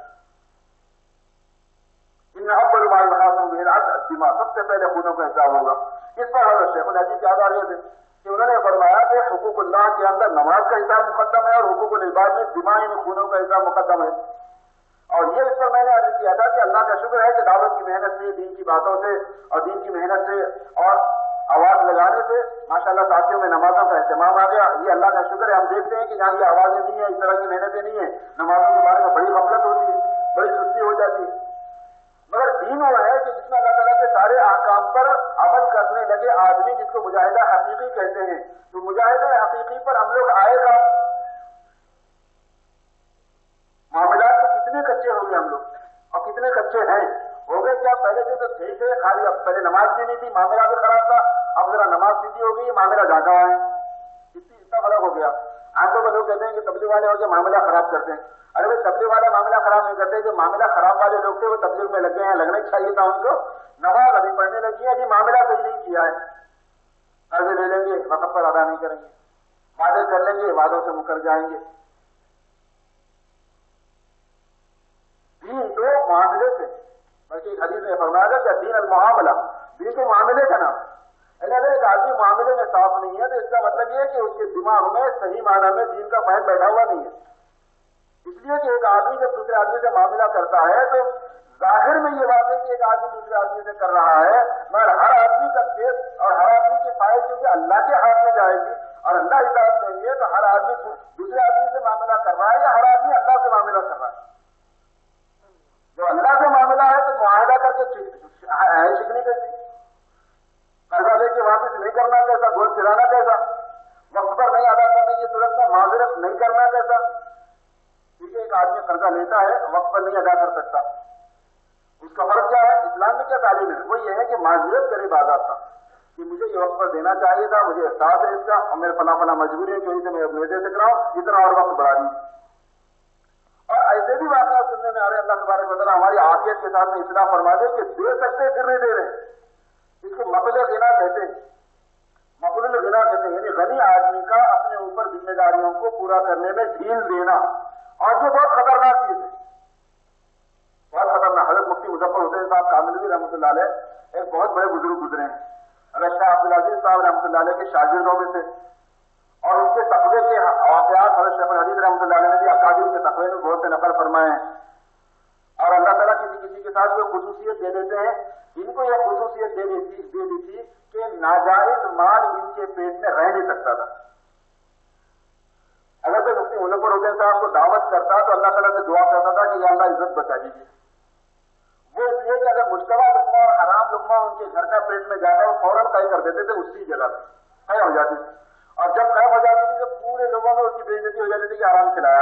ان اول ما يحاسب به الدماء، سب سے پہلے خونوں کا حساب ہوگا. اس پر حضرت شیخ الحدیث یاد آ رہے تھے کہ انہوں نے فرمایا کہ حقوق اللہ کے اندر نماز کا حساب مقدم ہے اور حقوق العباد میں دماء یعنی خونوں کا حساب مقدم ہے. اور یہ اس پر میں نے عرض کیا تھا کہ اللہ کا شکر ہے کہ دعوت کی محنت سے، دین کی باتوں سے اور دین کی محنت سے اور آواز لگانے سے ماشاءاللہ ساتھیوں میں نمازوں کا اہتمام آ گیا. یہ اللہ کا شکر ہے. ہم دیکھتے ہیں کہ جہاں یہ آوازیں نہیں ہیں، اس طرح کی محنتیں نہیں ہیں، نمازوں کے بارے میں بڑی غفلت ہوتی ہے، بڑی سستی ہو جاتی ہے. مگر دین وہ ہے کہ جس میں اللہ تعالیٰ کے سارے احکام پر عمل کرنے لگے آدمی، جس کو مجاہدہ حقیقی کہتے ہیں. تو مجاہدہ حقیقی پر ہم لوگ آئے گا. معاملات کے کتنے کچے ہو گئے ہم لوگ، اور کتنے کچے ہیں ہو گئے. کیا پہلے سے تو صحیح سے خالی، اب پہلے نماز بھی نہیں تھی، معاملہ بھی خراب تھا، اب ذرا نماز سیدھی ہو گئی، معاملہ ڈھاکا ہے. اتنا فرق ہو گیا. آج تو لوگ کہتے ہیں کہ تبلیغ والے ہو کے معاملہ خراب کرتے ہیں. ارے بھائی تبلیغ والے معاملہ خراب نہیں کرتے، جو معاملہ خراب والے لوگ تھے وہ تبلیغ میں لگے ہیں. لگنا چاہیے تھا ان کو. نماز ابھی پڑھنے لگی ہے، ابھی معاملہ صحیح نہیں کیا ہے. قرضے لے لیں گے، وقت پر ادا نہیں کریں گے، وعدے کر لیں گے، وعدوں سے مکر جائیں گے. دین تو معاملے سے، بلکہ ایک حدیث میں فرمایا گیا کہ دین المعاملہ، دین کے معاملے کا نام. اگر ایک آدمی معاملے میں صاف نہیں ہے تو اس کا مطلب یہ ہے کہ اس کے دماغ میں صحیح معنی میں دین کا فہم بیٹھا ہوا نہیں ہے. اس لیے کہ ایک آدمی جب دوسرے آدمی سے معاملہ کرتا ہے تو ظاہر میں یہ بات ہے کہ ایک آدمی دوسرے آدمی سے کر رہا ہے، مگر ہر آدمی کا کیس اور ہر آدمی کی فائل کیونکہ اللہ کے ہاتھ میں جائے گی اور اللہ حساب دیں گے، تو ہر آدمی دوسرے آدمی سے معاملہ کر رہا ہے یا ہر آدمی اللہ سے معاملہ کر رہا ہے. جو اللہ سے معاملہ ہے تو معاہدہ کر کے شکنی کیسی، قرضہ لے کے واپس نہیں کرنا کیسا، گول پھرانا کیسا، وقت پر نہیں ادا کرنے کی صورت میں معذرت نہیں کرنا کیسا. کیونکہ ایک آدمی قرضہ لیتا ہے وقت پر نہیں ادا کر سکتا، اس کا فرق کیا ہے؟ اسلام میں کیا تعلیم ہے؟ وہ یہ ہے کہ معذرت کرے باضابطہ کہ مجھے یہ وقت پر دینا چاہیے تھا، مجھے احساس ہے اس کا، اور میرے فلاں فلاں مجبوری ہے کہ میں اپنے دے سک رہا ہوں، اتنا اور وقت بڑھا دیجیے. اور ایسے بھی واقعات سننے میں آ رہے اللہ تبارک و تعالیٰ ہماری عافیت کے ساتھ میں اصلاح فرما دے کہ دے سکتے پھر نہیں دے رہے. اس کو مقل غنا کہتے ہیں. مقل غنا کہتے ہیں یعنی غنی آدمی کا اپنے اوپر ذمہ داریوں کو پورا کرنے میں ڈھیل دینا، اور جو بہت خطرناک چیز ہے، بہت خطرناک. حضرت مفتی مظفر حسین صاحب کاملوی رحمۃ اللہ علیہ ایک بہت بڑے بزرگ گزرے ہیں. حضرت شاہ عبدالعزیز صاحب رحمۃ اللہ علیہ کے شاگردوں میں سے، اور ان کے تقوی کے واقعات حضرت شیخ الحدیث رحمۃ اللہ علیہ نے بھی اکابر کے تقوی میں بہت سے نقل فرمائے ہیں. اور اللہ تعالیٰ کسی کے ساتھ جو خصوصیت دے دیتے ہیں، ان کو یہ خصوصیت دے دی تھی کہ ناجائز مال ان کے پیٹ میں رہ نہیں سکتا تھا. اگر کوئی مفتی مظفر حسین صاحب کو دعوت کرتا تو اللہ تعالیٰ سے دعا کرتا تھا کہ یا اللہ عزت بچا دیجیے. وہ اس لیے کہ اگر مشتبہ لقمہ اور حرام لقمہ ان کے گھر کا پیٹ میں جاتا وہ فوراً طے کر دیتے تھے، اسی جگہ پہ طے ہو جاتی تھی. اور جب طے ہو جاتی تھی تو پورے لوگوں میں اس کی بے عزتی ہو جاتی تھی کہ آرام کھلایا.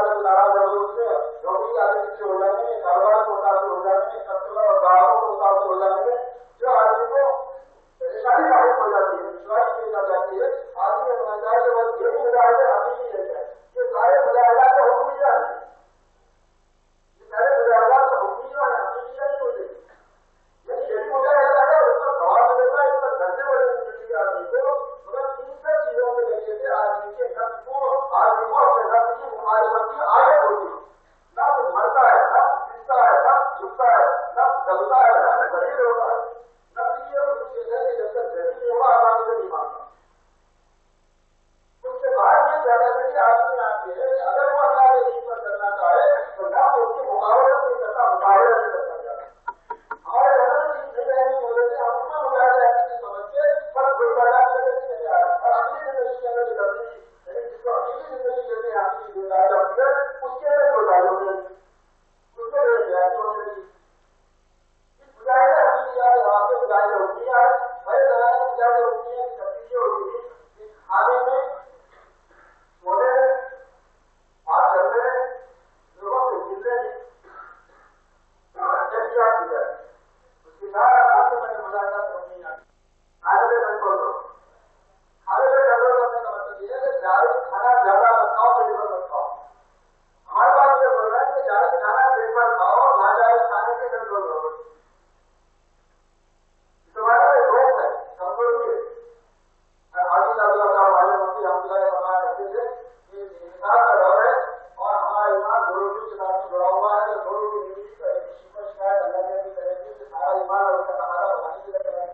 والے کو ناراض ہو اس سے نوکری کے آگے پیچھے ہو جائیں گے، کاروبار کو متاثر ہو جائیں گے، کسٹمر اور گاہکوں کو متاثر ہو جائیں گے، جو آدمی کو پریشانی ثابت ہو جاتی ہے، وشواس کی جاتی ہے، آدمی اپنا چاہے کہ بس یہ مجھے حقیقی لے جائے، یہ سارے مجاہدات کا حکم ہی ہے، یہ سارے مجاہدات کا حکم ہی ہے، حقیقی نہیں ہوتے، یہ شریف مجاہدہ ہے، اس کا ثواب ملے گا، اس کا گھنٹے بڑے ملے گی آدمی کو، مگر تین چار چیزوں کے ذریعے سے آدمی کے نفس کو اپنے نفس کی مخالفت کی عادت ہوتی ہے، نفس مرتا ہے، نفس جیتتا ہے، نفس جھکتا ہے، نفس جلتا ہے، نفس ذلیل ہوتا ہے، نفس یہ اس کے ذریعے جب تک ذلیل نہیں ہوا آدمی سے نہیں مانتا، اس کے بعد یہ کہتا ہے کہ آدمی آپ کے اگر وہ اللہ کے دین پر کرنا چاہے تو نہ اس کی مقابلت نہیں کرتا، مقابلہ نہیں کرتا جاتا، ہمارے گھر میں نہیں رہنے کی وجہ سے ہم اس میں مقابلہ ایسی سمجھ کے پر کوئی برداشت کرنے کی نہیں آ رہا، اور اپنی زندگی کے اندر گزرتی لیکن جس کو اپنی زندگی کہتے ہیں آپ کی زندگی اس کے لیے کوئی تعلق نہیں، اس کے لیے جائز ہونے کی مجاہدہ حقیقی ہے، وہاں پہ مجاہدہ ہوتی ہے، ہر طرح کی مجاہدہ ہوتی ہے، تبدیلی ہوتی ہے، کھانے میں سونے میں بات کرنے میں لوگوں سے ملنے میں جذبات کی جائے اس کے ساتھ آپ کو میں نے مجاہدہ کروں نہیں آتی کھانے میں کنٹرول کرو، کھانے میں کنٹرول کرنے کا مطلب یہ ہے کہ جائز کھانا زیادہ رکھاؤ پیٹ پر رکھاؤ، ہمارے پاس یہ بول رہا ہے کہ جائز کھانا پیٹ پر کھاؤ، ناجائز کھانے سے کنٹرول کرو، تمہارا روگ ہے کمزوری ہے، حافظ اللہ صاحب والے مفتی رحمۃ اللہ فرمایا کرتے تھے کہ انسان کا دور ہے اور ہمارا ایمان دو روٹی کے ساتھ جڑا ہوا ہے، تو دو روٹی ملی تو ایک شکایت اللہ نے بھی کرے گی کہ سارا ایمان اور اس کا تقاضا بنانے کے لیے کریں گے،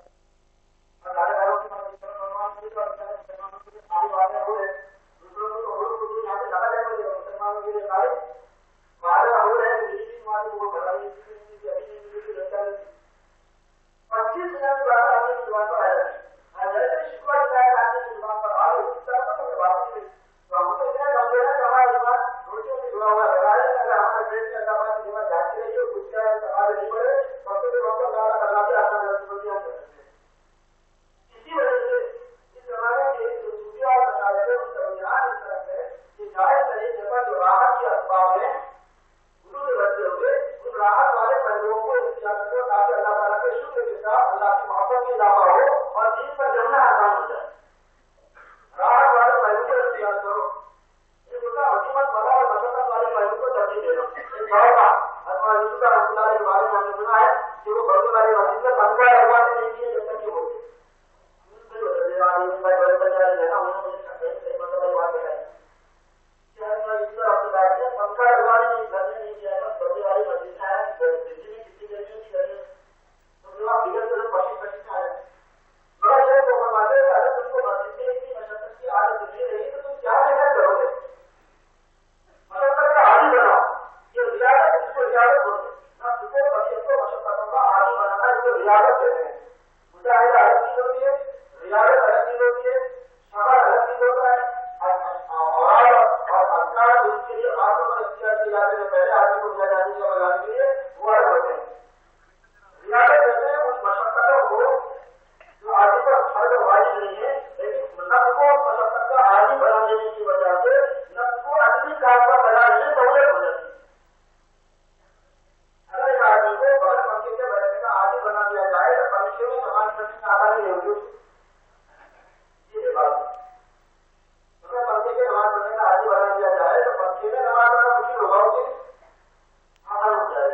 اور سارے گھروں کی ساری باتیں ہو رہے دوسروں کو تو یہاں پہ لگا رہے ہیں مسلمانوں کے لیے سارے وعدہ ہو رہے ہیں کہ تمہاری وہ بڑا نہیں ملی ابھی نہیں ملی لڑکا نہیں 25 منٹ کے بعد آدمی کی زبان پر آ جاتی ہے، جیسے شکوا شکایت آدمی کی زبان پر آ گئی اس طرح سے بات کی تو ہم تو اتنے کمزور ہیں کہ ہمارا زبان روٹیوں سے جڑا ہوا ہے، اگر ہمارے پیٹ میں اللہ پاک کی نعمت جاتی رہی ہے کچھ کا تقاضے نہیں پڑے وقت کے وقت اللہ کرنا بھی آسان کرتی ہم کر سکتے ہیں، اسی وجہ سے اس زمانے کے جو صوفیاء اور مشاہیر ہیں ان کا رجحان اس طرف ہے کہ جائز طریقے پر جو راحت کے اسباب ہیں وضو سے بچتے ہوئے اس راحت والے پہلوؤں کو اختیار کرو تاکہ اللہ تعالیٰ کے شکر کے ساتھ اللہ کی محبت میں اضافہ ہو اور دین پر جمنا آسان ہو جائے، راحت والے پہلو کو اختیار کرو، یہ دوسرا حکومت والا اور مشقت والے پہلو کو ترجیح دینا، ایک بڑا تھا حضرت یوسف رحمۃ اللہ کے بارے میں ہم نے سنا ہے کہ وہ برتن والی مسجد میں بنکا رہوانے نہیں کیے جب تک کہ وہ پنکھا لگوانے نہیں کرنے نہیں کیا تھا، بڑی والی مسجد ہے بجلی میں کتنی گرمی کی گرمی تو بگڑ کر پشی پشی آئے بڑا شہر کو فرماتے ہیں اگر تم کو مسجد میں اتنی مشقت کی عادت نہیں رہی تو تم کیا محنت کرو گے، مشقت کا عادی بناؤ، یہ ریاضت اس کو ریاضت بولتے نہ صبح طبیعت کو مشقتوں کا عادی بنانا اس کو ریاضت کہتے ہیں، مجاہدہ الگ چیز ہوتی ہے، ریاضت الگ چیز ہوتی ہے، صبر الگ چیز ہوتا ہے، اور اذکار جو اس کے لیے خاص طور پر اختیار کیے جاتے ہیں پہلے آدمی کو دیا جانے کا بجانے کے لیے وہ الگ ہوتے ہیں، ریاضت کہتے ہیں اس مشقتوں کو جو آدمی پر فرض واجب نہیں ہے لیکن نفس کو مشقت کا عادی بنا دینے کی وجہ سے نفس کو اصلی کام پر لگانے میں سہولت ہو جاتی ہے، اگر ایک آدمی کو بغیر پنکھے کے بیٹھنے کا عادی بنا دیا جائے تو پنکھے میں نماز پڑھنے میں آسانی نہیں ہوگی، یہ بات اگر پنکھے کے نماز پڑھنے کا عادی بنا دیا جائے تو پنکھے میں نماز پڑھنا مشکل ہوگا کہ آسان ہو جائے،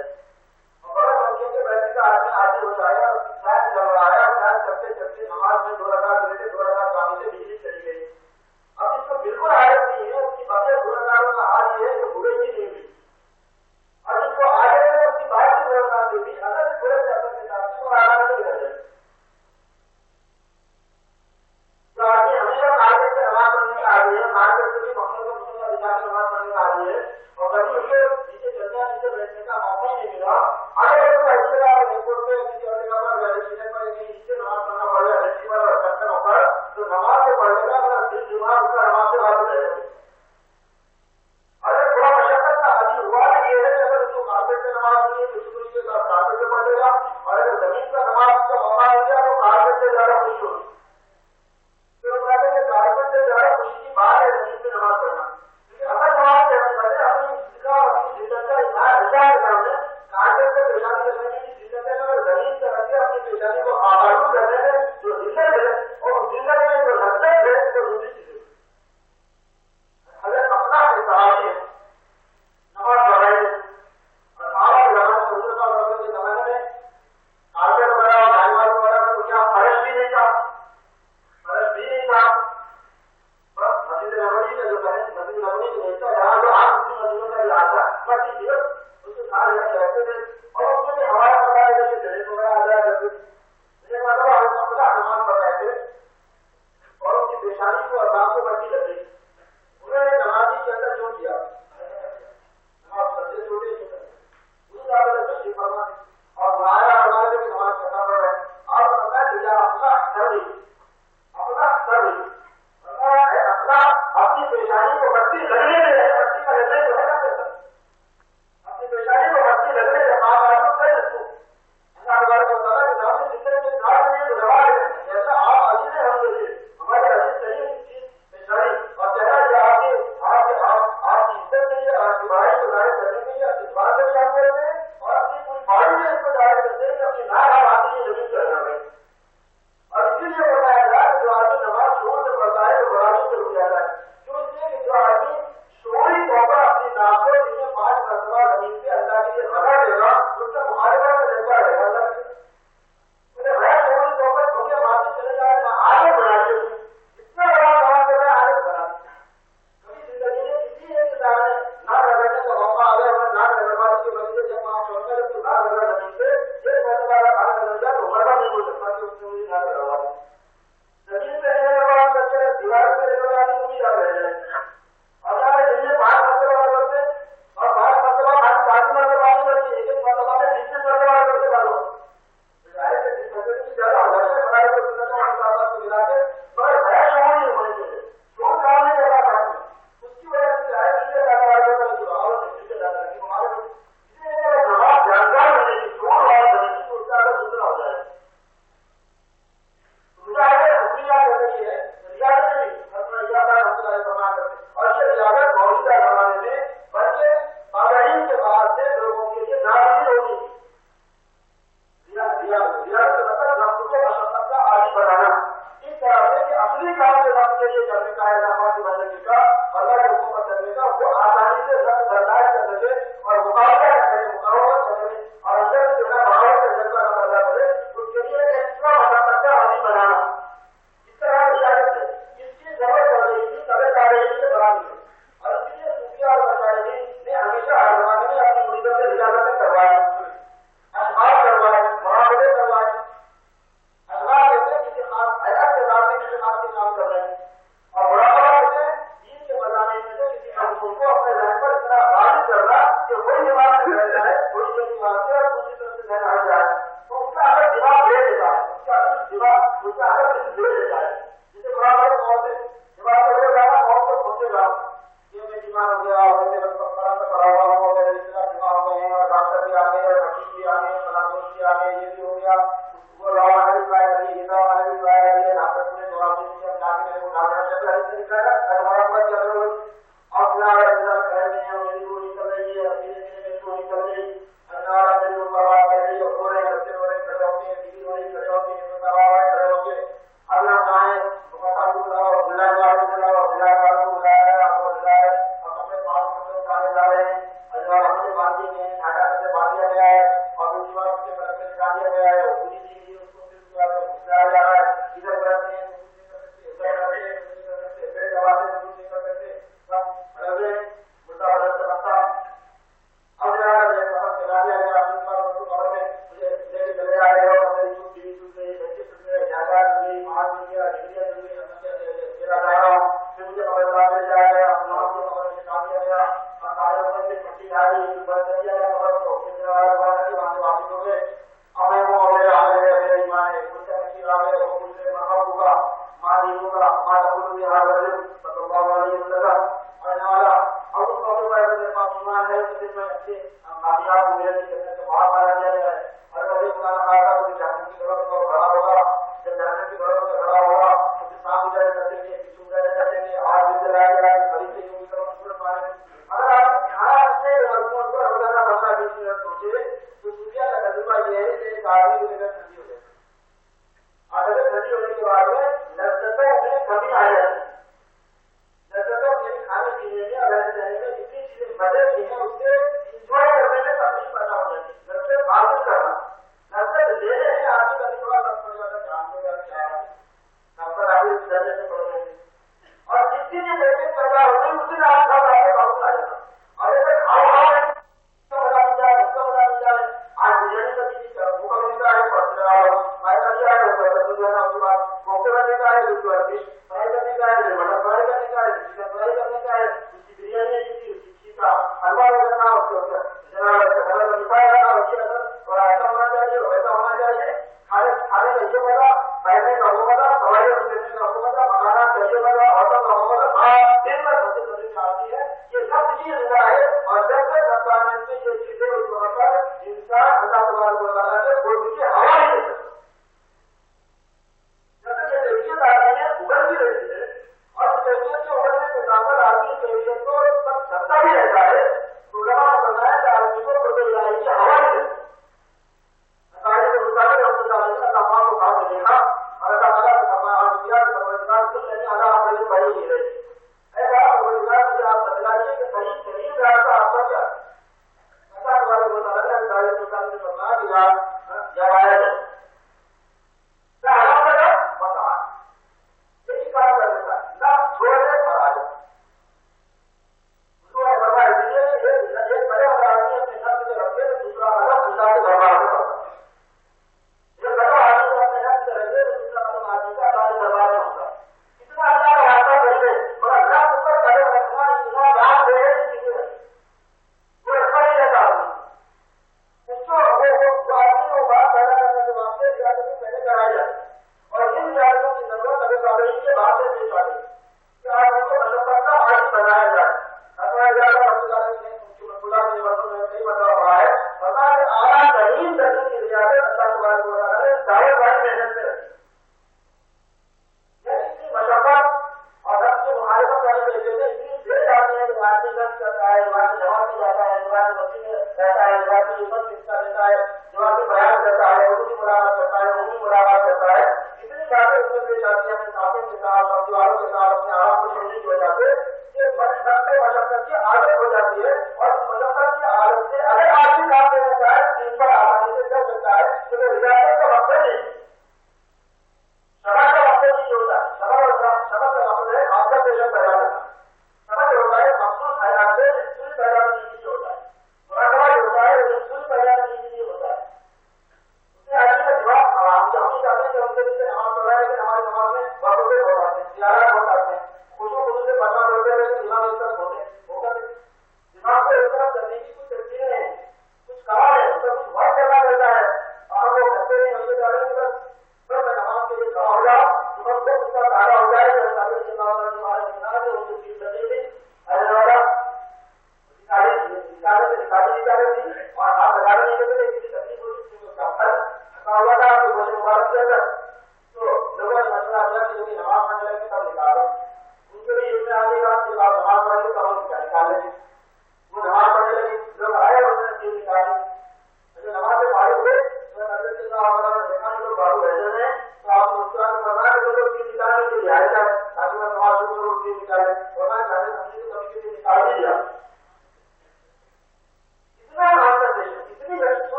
یہ بھی ہو گیا وہ راؤ ہماری ٹرائی کری یہ راؤ ہماری ٹرائی کری ہے آپ نے جواب دے دیا جا کے میرے کو ڈاکٹر چل رہا ہے نکل رہا ہمارا پورا چل رہا ہے اور نہ اتنا کہہ رہے ہیں میری وہ نکل رہی ہے اپنے میرے کو نکل رہی اللہ والا میرے کو پرواہ کر رہی ہے ہو رہے بچے ہو رہے کھڑے ہو کے بیوی ہو رہی کھڑے ہو کے پرواہ ہے کھڑے ہو کے اللہ چاہے بتا کو بلاؤ بلائے والے بلاؤ بلائے والوں کو بلایا آپ کو بلائے اور اپنے پاس میں اٹھانے جا رہے ہیں اللہ ہم سے باندھی گئے ہیں ڈھاکہ سے باندھ دیا گیا ہے اور اس بار اس کے طرف سے نکال دیا گیا ہے وہ پوری نہیں ہوئی اس کو پھر اس بار بلایا جا رہا ہے ادھر کرتے ہیں ادھر کرتے ہیں پھر جواب سے نہیں کر سکتے سب الگ مدعا حضرت رکھتا اب جا رہا ہے سفر چلا دیا گیا اپنے پاس اس کو خبر میں مجھے لے کے چلے آ رہے ہو میری ٹی وی سن رہی بچے سن رہے جائیداد ملی مال مل گیا ڈگریاں مل گئی میرا جا رہا ہوں پھر مجھے خبردار مل جایا گیا وہاں سے خبر نکال دیا گیا اور سارے اوپر سے چھٹی آ رہی بند کر دیا گیا خبر کو پھر میرا وہاں سے واپس ہو گئے اب میں وہ میرے آ گئے میرے ایمان ہے ان سے مچھلی آ گئے وہ مجھ سے مرحب ہوگا ماں دینوں کا ماں رسول بھی آ گئے صلی اللہ علیہ وسلم اور والا اب اس موقع پر میرے پاس ایمان ہے تو پھر میں اچھے کامیاب ہوئے جنت سے باہر آیا جائے گا اور کبھی خدا نہ خاصا مجھے جہنم کی طرف تو کھڑا ہوگا جب جہنم کی طرف سے کھڑا ہوگا تو پھر سامنے جائے کرتے گے پیچھے جائے کرتے گے آج بھی جلائے جائے قریب سے یوں کی طرف صورت مارے اگر آپ دھیان سے مرضوں کو روزانہ بڑھنا بیچ منٹ سوچے تو دنیا کا تجربہ یہ ہے کہ ایک آدمی کی جگہ ٹھنڈی ہو جائے اگر ٹھنڈی ہونے کے بعد میں لذتیں میں کمی آ جاتی لذتوں میں کھانے پینے میں اور رہنے رہنے میں جتنی چیزیں مزے کی ہیں اس سے انجوائے کرنے میں تکلیف پیدا ہو جاتی ہے لذت حاصل کرنا لذت لینے میں آدمی کا تھوڑا وقت پڑ جاتا ہے جاننے کا کیا ہے نمبر آدمی درجے سے پڑ جائیں گے اور جتنی بھی لذت پیدا ہوتی ہے اس دن آپ سب آگے واپس آ جاتا اور ایسے کھاؤ بتا دیا جائے اس کا بتا دیا جائے آج بریانی کا چیز بھوکا ملتا ہے فرائی کرنے کا ہے اس کے بعد کوفتے بننے کا ہے اس کے بعد فش فرائی کرنے کا ہے مٹن فرائی کرنے کا ہے چکن فرائی کرنے کا ہے اس کی بریانی ہے اس چیز کا حلوہ کرنا اس کے مٹھائی رکھنا اس کے اندر اور ایسا ہونا چاہیے ویسا ہونا چاہیے کھانے کا یہ مزہ پہننے کا وہ مزہ سواری دینے کا وہ مزہ پکانا چاہیے مزہ آٹو کا وہ مزہ دن میں سب سے سمجھ میں آتی ہے یہ سب چیز ہوا ہے اور جب تک رمضان میں یہ چیزیں اس وقت پر انسان اللہ تبارک و تعالیٰ سے کوئی مجھے ہوا نہیں دے سکتا جب تک یہ کیفیت آتی ہے ابھر بھی رہتی ہے اور اس کیفیت کے ابھرنے کے ساتھ ساتھ آدمی کیفیت کو سکتا بھی رہتا ہے تو علماء نے بتایا کہ آدمی کو قدرت الہی کی ہوا نہیں دے سارے کے مطابق ہم اللہ پاک کو کہا دیکھا اور اللہ تعالیٰ نے فرمایا آپ کیا کہ پروردگار کچھ نہیں اللہ آپ نے بڑی نہیں رہی ایسا پروردگار سے آپ بتلائیے کہ قریب قریب راستہ آپ کا کیا اللہ تبارک و تعالیٰ نے سارے کے مطابق فرمایا کہ یا آیا ہے نہ حرام لگا بتا یہی کام کر دیتا نہ چھوڑے پر آ جائے اس کو فرمایا دیجیے ایک بڑے بڑے آدمی اپنے نفس سے رکھے تو دوسرا الگ خدا سے دربار میں ہوتا یہ بڑا آدمی اپنے نفس سے رکھے تو دوسرا الگ آدمی کا اللہ کے دربار میں ہوتا اتنا اللہ کا راستہ کریے اور اللہ کے اوپر قدم رکھنا اتنا راہ دے چیزیں وہ ایسا نہیں رہتا آدمی اس کو جو آدمی کو بات پیدا کرنے کے واسطے اجازت پہلے کرائی جاتی اور ان اجازتوں کی ضرورت اگر قابل کے بعد سے پیش آتی کہ آدمی کو مشقت کا عادی بنایا جائے اپنا اجازت خدا کے وقت میں کئی بتا رہا ہے بتا کہ اعلیٰ ترین درجے کی اجازت اللہ تبارک و تعالیٰ نے دائیں بائیں محنت سے رکھی اتنی مشقت اور رب کی مخالفت والے طریقے سے اتنی دیر جاتی ہے کہ آدمی گھر کرتا ہے جوان جواب میں جاتا ہے جوان مسجد میں رہتا ہے جوان کی عزت حصہ لیتا ہے جوان کی بیان کرتا ہے اردو کی ملاقات کرتا ہے اردو ملاقات کرتا ہے اتنی باتیں اس میں پیش آتی ہیں اپنے ساتھیوں کے ساتھ اپنے والوں کے ساتھ اپنے آپ کو چھوڑنے کی وجہ سے کہ مشقت کی عادت ہو جاتی ہے اور مشقت کی عادت سے اگر آدمی کام دینا چاہے تو ان پر آسانی سے کر سکتا ہے کہ وہ اجازت کا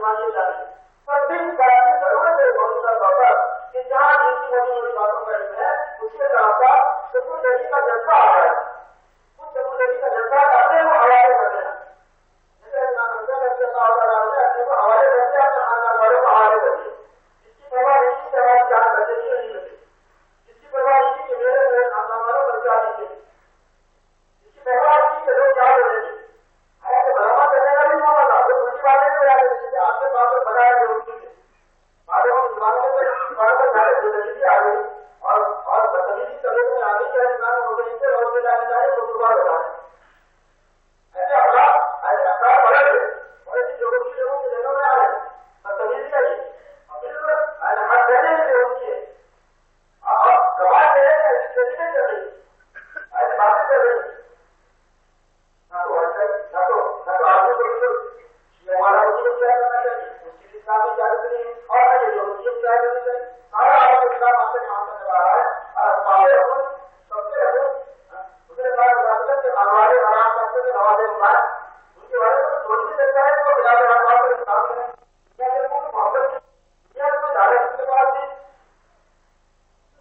مانیے جانے پر بھی اس بات کی ضرورت ہے بہت سا طور کہ جہاں جن کی موٹی موٹی باتوں کا علم ہے اس کے ساتھ ساتھ سیکولرٹی کا جذبہ آ رہا ہے اس سیکولرٹی کا جذبہ اپنے کو حوالے کر دینا جیسے اپنے کو حوالے کرتے اپنے خاندان والوں کو حوالے کریے اس کی پرواہ نہیں کی پرواہ جان بچے گی نہیں بچے اس کی پرواہ نہیں کی کہ میرے خاندان والوں پر کیا نہیں اس کی پرواہ نہیں کہ لوگ کیا بولیں گے ایسے بڑھاوا کرنے کا بھی موقع تھا تو ان کی باتیں نہیں یاد رکھتے آپ سے بات پر بتایا ضروری ہے باتوں کو زبانوں پر سارے بدتمیزی آ گئی اور بدتمیزی طریقے میں آگے کیا انسان ہو گئی سے روز میں جانے جائے تو صبح بتا رہے ایسے افراد بڑھ گئے بڑے سی لوگوں کی ذہنوں میں آ رہے بدتمیزی آئی اور پھر ہر دینے کے لیے ہوتی ہے اور گواہ دے رہے ہیں ایسی طریقے کر رہی ایسے باتیں کر رہی نہ تو آپ کو ہمارا اسی کو کیا کرنا چاہیے اس کی اسلام میں کیا کرنی ہے اور نہ یہ لوگ یہ کیا کرنی چاہیے سارا آپ کو اسلام آپ سے کام کرنے والا ہے اور ہمارے حکم سب سے حکم اس کے بعد رابطہ کے ہمارے آرام کرتے ہوئے نوازے مبارک ان کے بارے میں تھوڑی سی دیتا ہے تو بلا بلا بات کر کام کریں یا پھر وہ محبت کی یا کوئی دعوت کے بعد بھی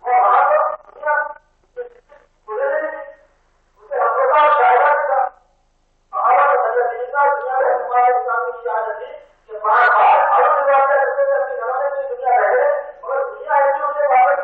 اور وہاں پر دنیا کھلے نہیں اسے ہم لوگ کا شاعرہ کے ساتھ ہمارا دنیا ہے ہمارے اسلام کی عادت تھی کہ بار بار ہر نظام کرتے ہوئے اپنی گھروں میں دنیا رہے مگر دنیا ایسی ہونے واپس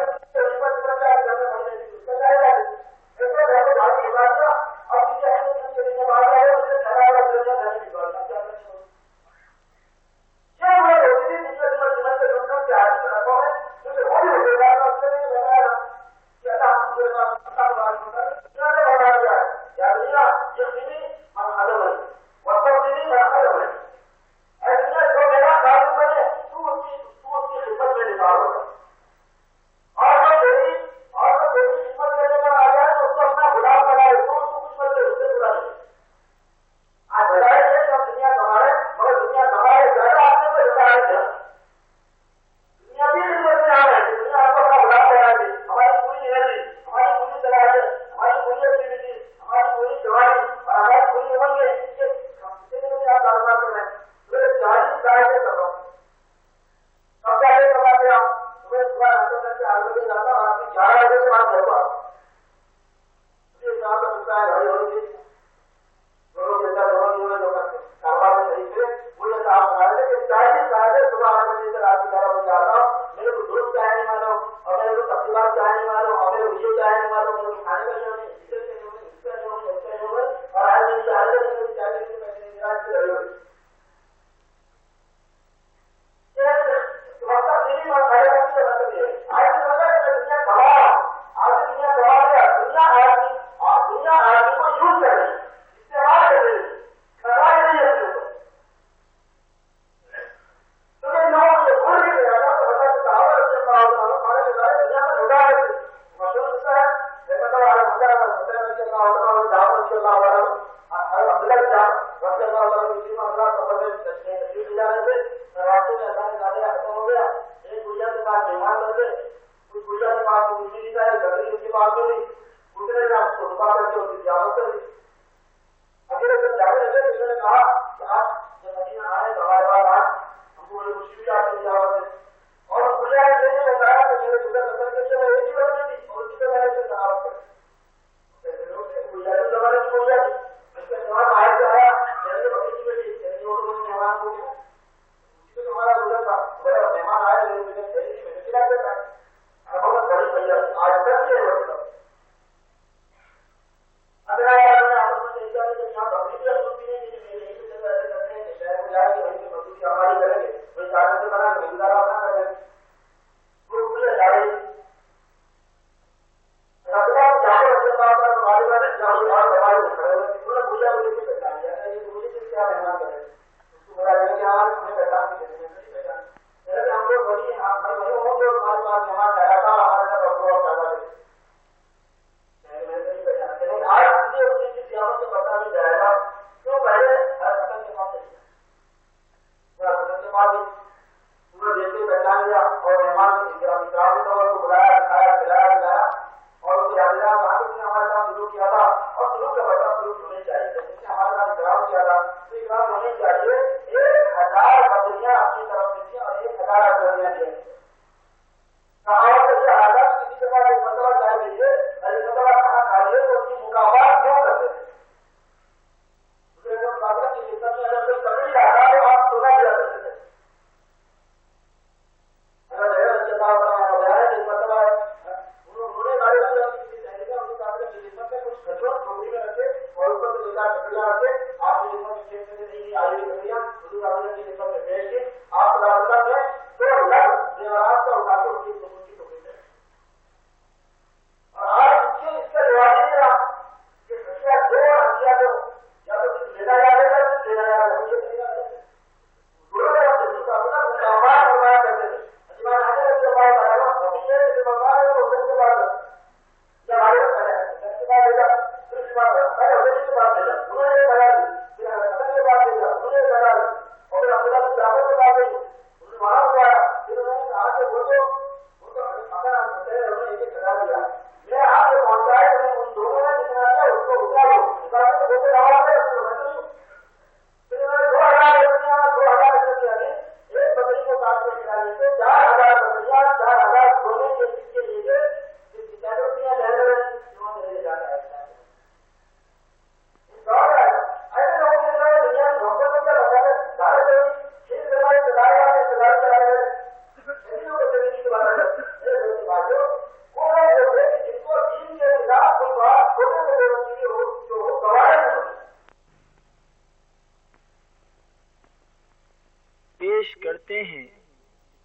سنتے ہیں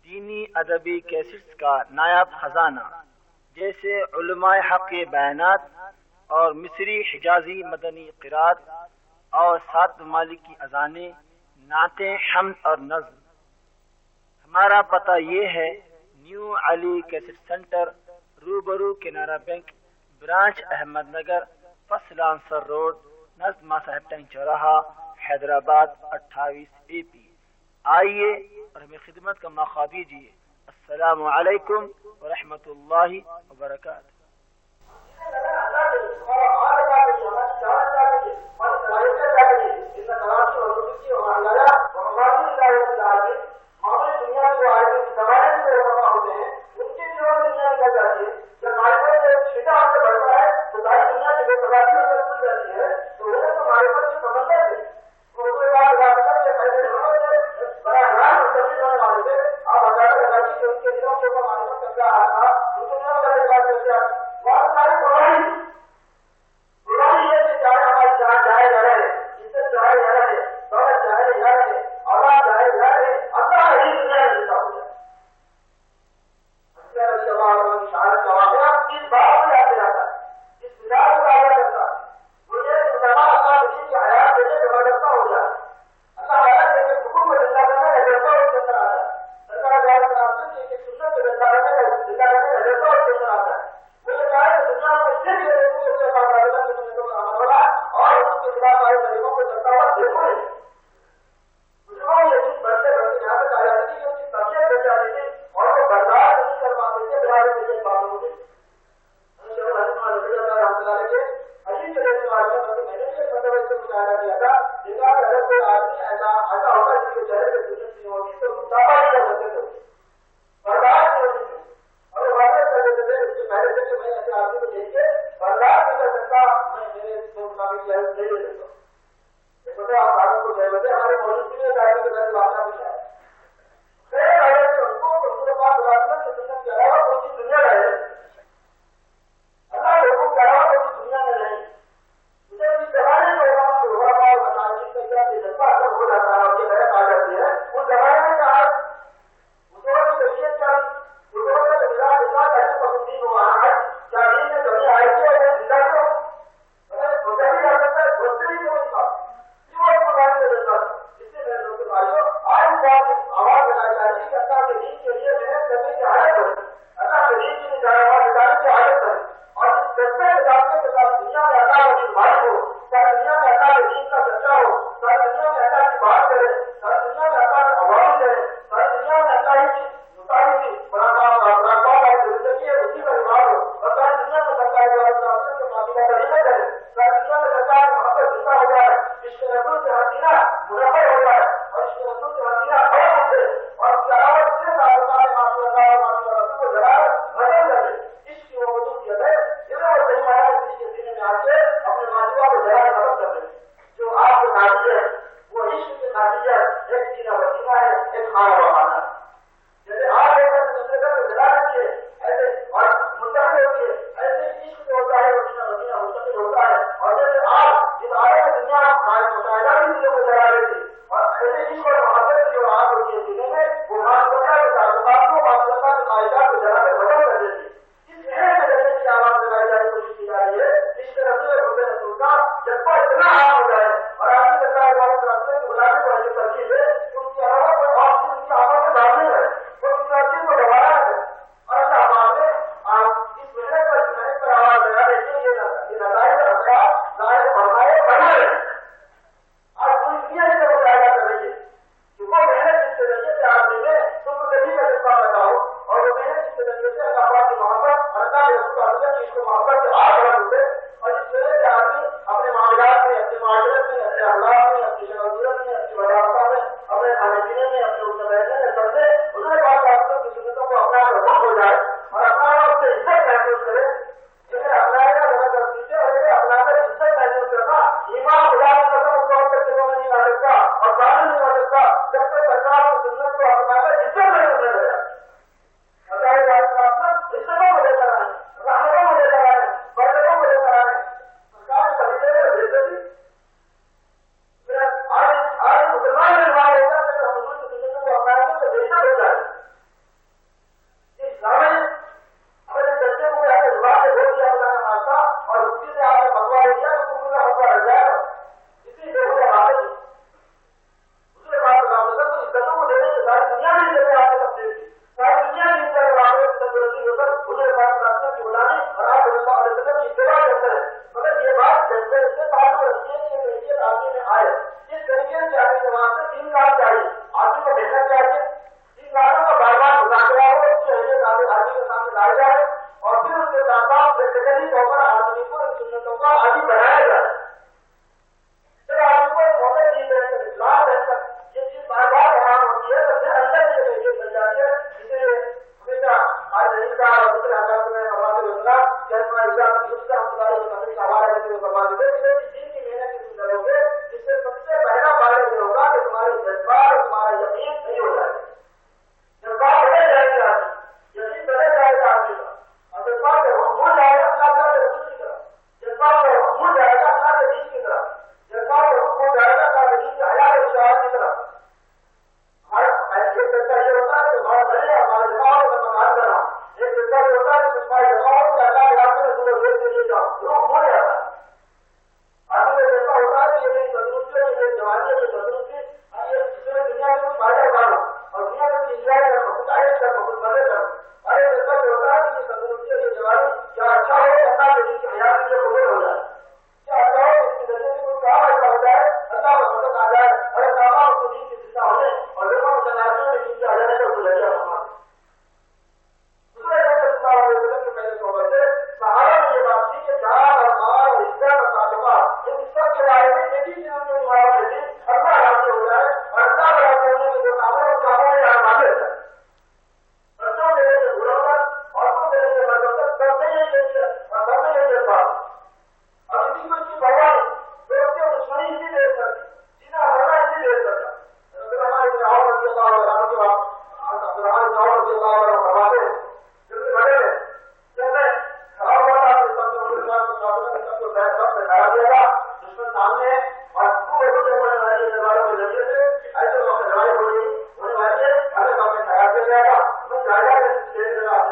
دینی ادبی کیسٹس کا نایاب خزانہ، جیسے علماء حق کے بیانات اور مصری حجازی مدنی قرات اور 7 ممالک کی اذانیں، نعتیں، حمد اور نظم۔ ہمارا پتہ یہ ہے نیو علی کیسٹ سینٹر، روبرو کنارا بینک، برانچ احمد نگر، فصل آنسر روڈ، نزد ماں صاحب ٹینک چوراہا، حیدرآباد 28 AP۔ آئیے اور ہمیں خدمت کا موقع دیجیے۔ السلام علیکم ورحمۃ اللہ وبرکاتہ۔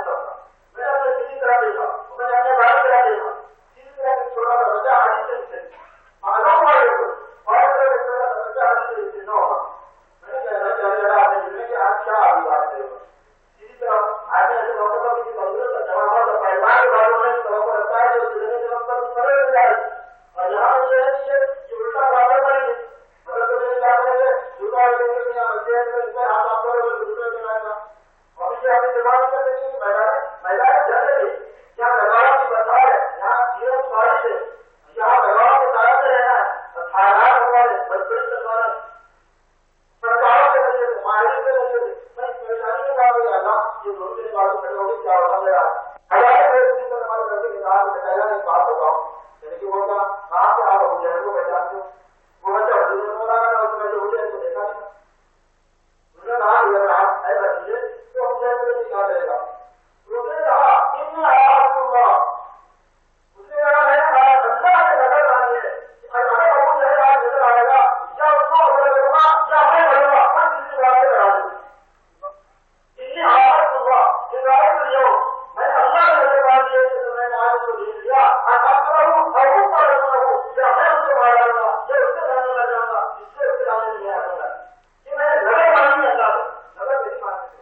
نہیں سکتا. میں نے اپنے کسی طرح دیکھا, میں نے اپنے بھائی طرح دیکھا, کسی طرح ایک چھوٹا سا بچہ حدیث سے معلوم ہوا ہے اور ایک چھوٹا سا بچہ حدیث سے نہ ہوگا. میں نے کہا چلے گا آپ نے کہ آپ کیا آگے بات کرے گا. اسی طرح آج ایسے موقع پر کسی مزدور کا جواب اور پہلوان کے بارے میں توقع رکھتا ہے جو سلنے کے وقت پر سرے مل جائے اور یہاں پر یہ ہے کہ الٹا برابر بنے گی. مگر تو میرے کیا کریں گے دوسرا کے یہاں مسجد میں اس پر آپ کرو گے دوسرے کے لائے گا اور اسے اپنی دماغ کر دیں گے میدان جل رہی کیا لگاؤ کی بتا ہے یہاں کیوں بارش ہے یہاں لگاؤ کے تارا سے رہنا ہے حالات ہمارے بڑی سرکار سرکاروں کے وجہ سے ماہر کے وجہ سے میں پریشانی کے بعد اللہ یہ دونوں کے بات کھڑے ہوگی کیا ہوتا میرا حالات میں اسی طرح ہمارے گھر کے کتاب میں پہلا ایک بات بتاؤ یعنی کہ وہ کہاں سے آپ ابو جہل کو پہچانتے ہو وہ بچہ حضور نے بولا نا اس میں جو ہوئی ہے تو دیکھا نہیں انہوں نے کہا یہ آپ ایسا کیجیے تو ابو جہل کو کیا کرے گا. اس نے کہا ان اللہ اس نے کہا میں اللہ سے نظر آئے اگر ابو جہل آج نظر آئے گا یا اس کو نظر کروں گا یا میں کروں گا میں کسی بات سے لڑا دوں اتنی آواز ہوگا کہ رائے کر جاؤ میں اللہ سے نظر آ دیے تو میں نے آج اس کو دیکھ لیا آپ کروں ابو کا رہوں یا میں اس کو مارا گا یا اس سے رہنے لگ جاؤں گا جس سے اس کے جانے نہیں آ سکتا کہ میں نے نظر مانی ہے اللہ سے نظر نہیں مانتے.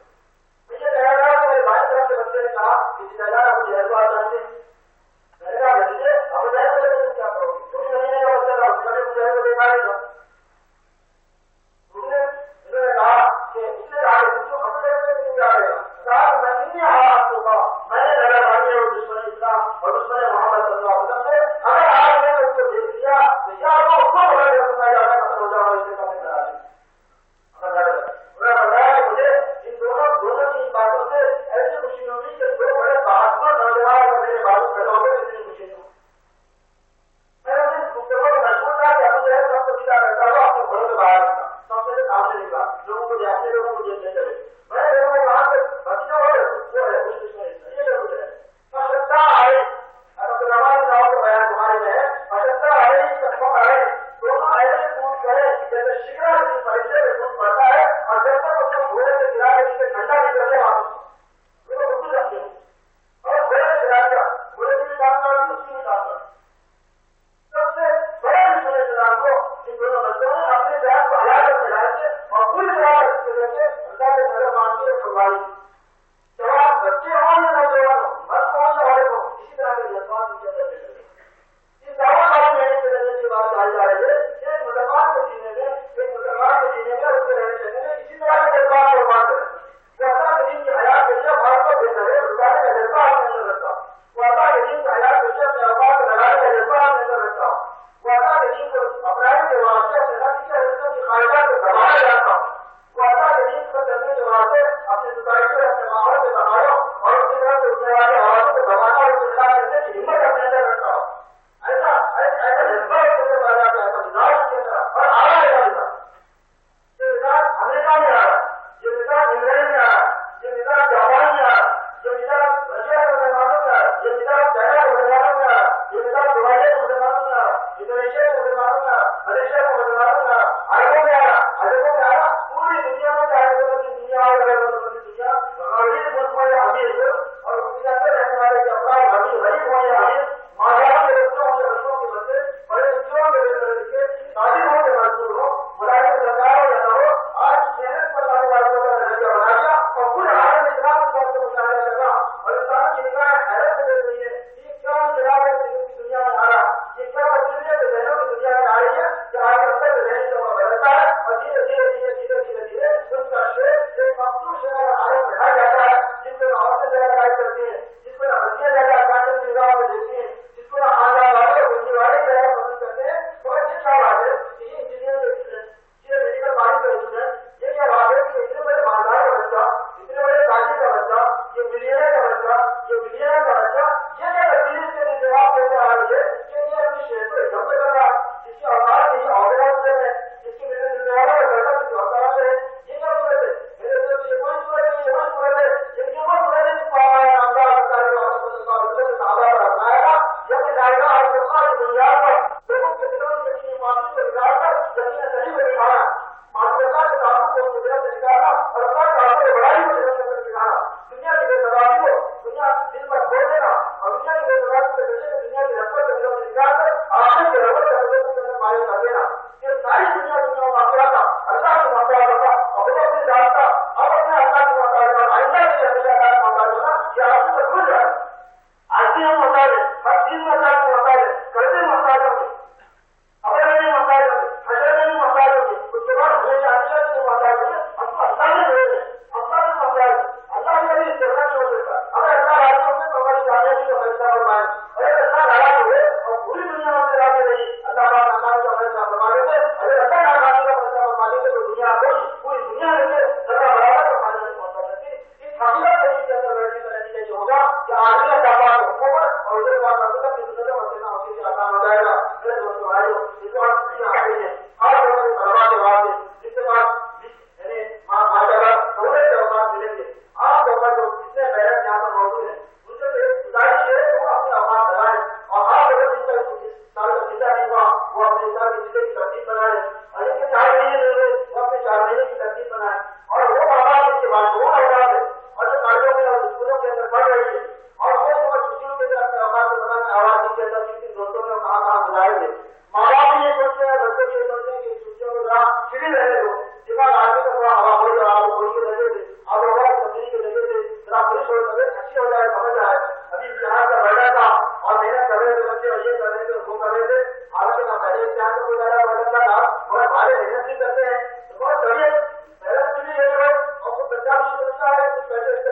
مجھے کہا گیا کہ میرے بھائی طرف کے بچے نے کہا کہ جگہ ابو جہل کو آ جاتے میں نے کہا بچے ابو جہل کو تم کیا کرو گے کیونکہ مہینے کا بچہ تھا اس نے ابو جہل کو دیکھا نہیں تھا. انہوں نے کہا کہ اس نے کہا کہ تم ابو جہل کو کیا کرے گا کہا میں نہیں آپ کو کہا میں نے نظر مانی ہے دشمن اسلام اور دشمن محمد صلی اللہ علیہ وسلم سے اگر آج میں نے اس کو دیکھ لیا تو یا تو اس کو بڑا دیر میں جانا ختم ہو جاؤں اسے کم کرا دیں. انہوں نے بتایا کہ مجھے ان دونوں کی باتوں سے ایسی خوشی ہوگی کہ دو بڑے بہادر نوجوان اور میرے بازو کھڑے ہو گئے اتنی خوشی ہوں. میں نے اپنی گفتگو میں مشہور تھا کہ ابو جہل سب کو سیدھا کرتا ہوا اپنے گھروں سے باہر نکلا سب سے سامنے نکلا لوگوں کو دیکھتے لوگوں کو دیکھنے چلے. میں نے لوگوں کو وہاں سے بچوں وہ ہے اس دشمن یہ لوگ ہے مشدہ آئے اب نماز ناؤ کے بیان تمہارے میں ہے مشدہ آئے تقویٰ آئے دونوں ایسے ٹوٹ گئے جیسے شکرا کی پریشے میں ٹوٹ پڑتا ہے اور جب تک اس کو گھوڑے سے گرا کے نیچے ٹھنڈا نہیں کرتے واپس وہ اردو رکھتے ہیں اور گھوڑے سے گرا دیا گھوڑے کی بھی بات کرتی اس کی بھی بات کرتی. سب سے بڑے دشمن اسلام کو ان دونوں بچوں نے اپنے بیان کو ہلاکت میں ڈال کے اور پوری طرح کے ذریعے اللہ کے نظر مان کے قربانی کی. جواب بچے ہوں یا نوجوان ہوں مرد ہوں یا عورت ہوں اسی طرح کے جذبات ان کے اندر مل رہے ہیں. اس دعوت والے مہینے کے ذریعے کی بات آئی جا رہی ہے کہ ایک مسلمان کو جینے میں اس کے رہنے چلنے میں اسی طرح کے جذبات قربان کریں. وہ اللہ کے دین کی حیات کے لیے بھارت کو بہتر ہے رکانے کا جذبہ اپنے اندر رکھتا ہوں. وہ اللہ کے دین کی حیات کے لیے اپنے اوقات کو لگانے کا جذبہ اپنے اندر رکھتا ہوں. وہ اللہ کے دین کو اپنانے کے واسطے اپنے نفس کے حصوں کی خواہشات کو دبانا جانتا ہوں. وہ اللہ کے دین کو کرنے کے واسطے اپنی سوسائٹی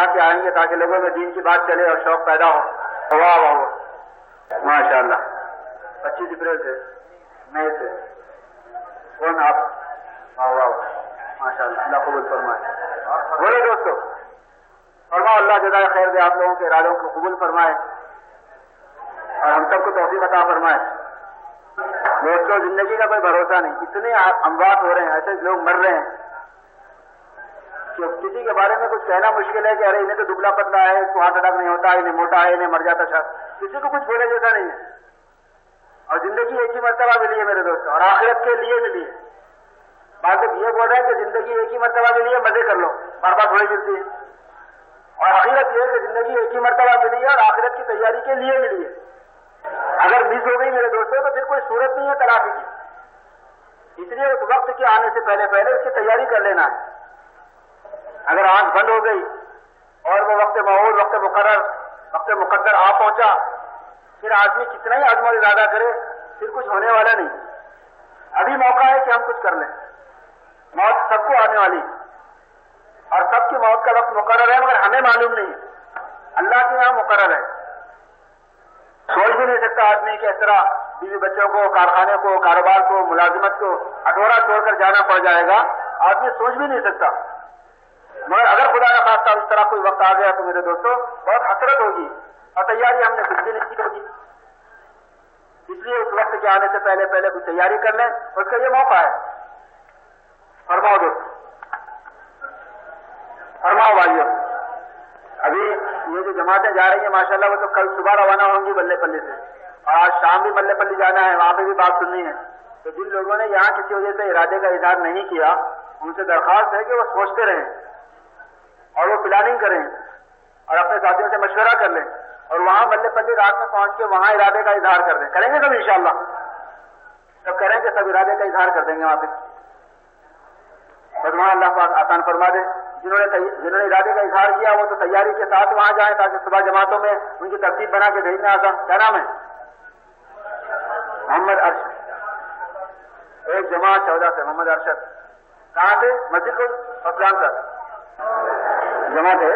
پڑھا کے آئیں گے تاکہ لوگوں میں دین کی بات چلے اور شوق پیدا ہو. واہ واہ ماشاء اللہ. 25 اپریل سے مئی سے کون آپ؟ واہ واہ ماشاء اللہ. اللہ قبول فرمائے. بولے دوستو فرماؤ اللہ جزائے خیر دے آپ لوگوں کے ارادوں کو قبول فرمائے اور ہم سب کو توفیق عطا فرمائے. دوستوں زندگی کا کوئی بھروسہ نہیں. اتنے اموات ہو رہے ہیں, ایسے لوگ مر رہے ہیں کہ کسی کے بارے میں کچھ کہنا مشکل ہے کہ ارے انہیں تو دبلا پتلا ہے, اس کو ہارٹ اٹیک نہیں ہوتا, انہیں موٹا ہے, انہیں مر جاتا شخص. کسی کو کچھ بولے جیسا نہیں ہے. اور زندگی ایک ہی مرتبہ ملی ہے میرے دوست, اور آخرت کے لیے ملی ہے. بعض لوگ یہ بول رہے ہیں کہ زندگی ایک ہی مرتبہ ملی ہے, مزے کر لو, بار بار تھوڑی ملتی ہے. اور حقیقت یہ ہے کہ زندگی ایک ہی مرتبہ ملی ہے اور آخرت کی تیاری کے لیے ملی ہے. اگر مس ہو گئی میرے دوستوں تو پھر کوئی صورت نہیں ہے تلافی کی. اس لیے اس وقت کے آنے سے پہلے اس کی تیاری کر لینا ہے. اگر آنکھ بند ہو گئی اور وہ وقت معمول, وقت مقرر, وقت مقدر آ پہنچا, پھر آدمی کتنا ہی عزم و ارادہ کرے پھر کچھ ہونے والا نہیں. ابھی موقع ہے کہ ہم کچھ کر لیں. موت سب کو آنے والی اور سب کی موت کا وقت مقرر ہے, مگر ہمیں معلوم نہیں ہے. اللہ کے یہاں مقرر ہے. سوچ بھی نہیں سکتا آدمی کہ اس طرح بیوی بچوں کو, کارخانے کو, کاروبار کو, ملازمت کو اٹھورا چھوڑ کر جانا پڑ جائے گا. آدمی سوچ بھی نہیں سکتا. مگر اگر خدا نہ خواستہ اس طرح کوئی وقت آ گیا تو میرے دوستوں بہت حسرت ہوگی اور تیاری ہم نے کچھ بھی نہیں کی ہوگی. اس لیے اس وقت کے آنے سے پہلے کچھ تیاری کر لیں, اس کا یہ موقع ہے. فرماؤ دوست, فرماؤ بھائیو. ابھی یہ جو جماعتیں جا رہی ہیں ماشاءاللہ وہ تو کل صبح روانہ ہوں گی بلے پلی سے, اور آج شام بھی بلے پلی جانا ہے, وہاں پہ بھی بات سننی ہے. تو جن لوگوں نے یہاں کسی وجہ سے ارادے کا اظہار نہیں کیا ان سے درخواست ہے کہ وہ سوچتے رہیں اور وہ پلاننگ کریں اور اپنے ساتھیوں سے مشورہ کر لیں اور وہاں ملے پلی رات میں پہنچ کے وہاں ارادے کا اظہار کر دیں. کریں گے سب انشاءاللہ, سب کریں گے, سب ارادے کا اظہار کر دیں گے وہاں پہ. بس وہاں اللہ پاک آسان فرما دے. جنہوں نے ارادے کا اظہار کیا وہ تو تیاری کے ساتھ وہاں جائیں تاکہ صبح جماعتوں میں ان کی ترتیب بنا کے بھیجنا آسان. کیا نام ہے؟ محمد ارشد. ایک جماعت 14 سے محمد ارشد. کہاں سے؟ مسجد کو اسلام کا جماعت ہے,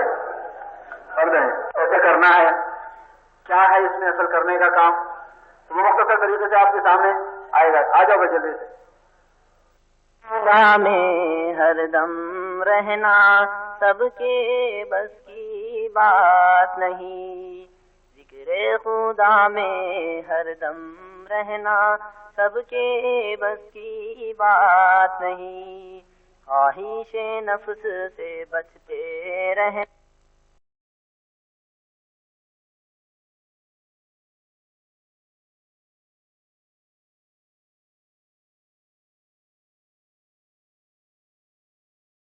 فرد ہے. ایسے کرنا ہے. کیا ہے اس میں اصل کرنے کا کام, تو وہ مختصر طریقے سے آپ کے سامنے آئے گا. آ جاؤ جلدی سے. خدا میں ہر دم رہنا سب کے بس کی بات نہیں. ذکر خدا میں ہر دم رہنا سب کے بس کی بات نہیں. خواہش نفس سے بچتے رہنا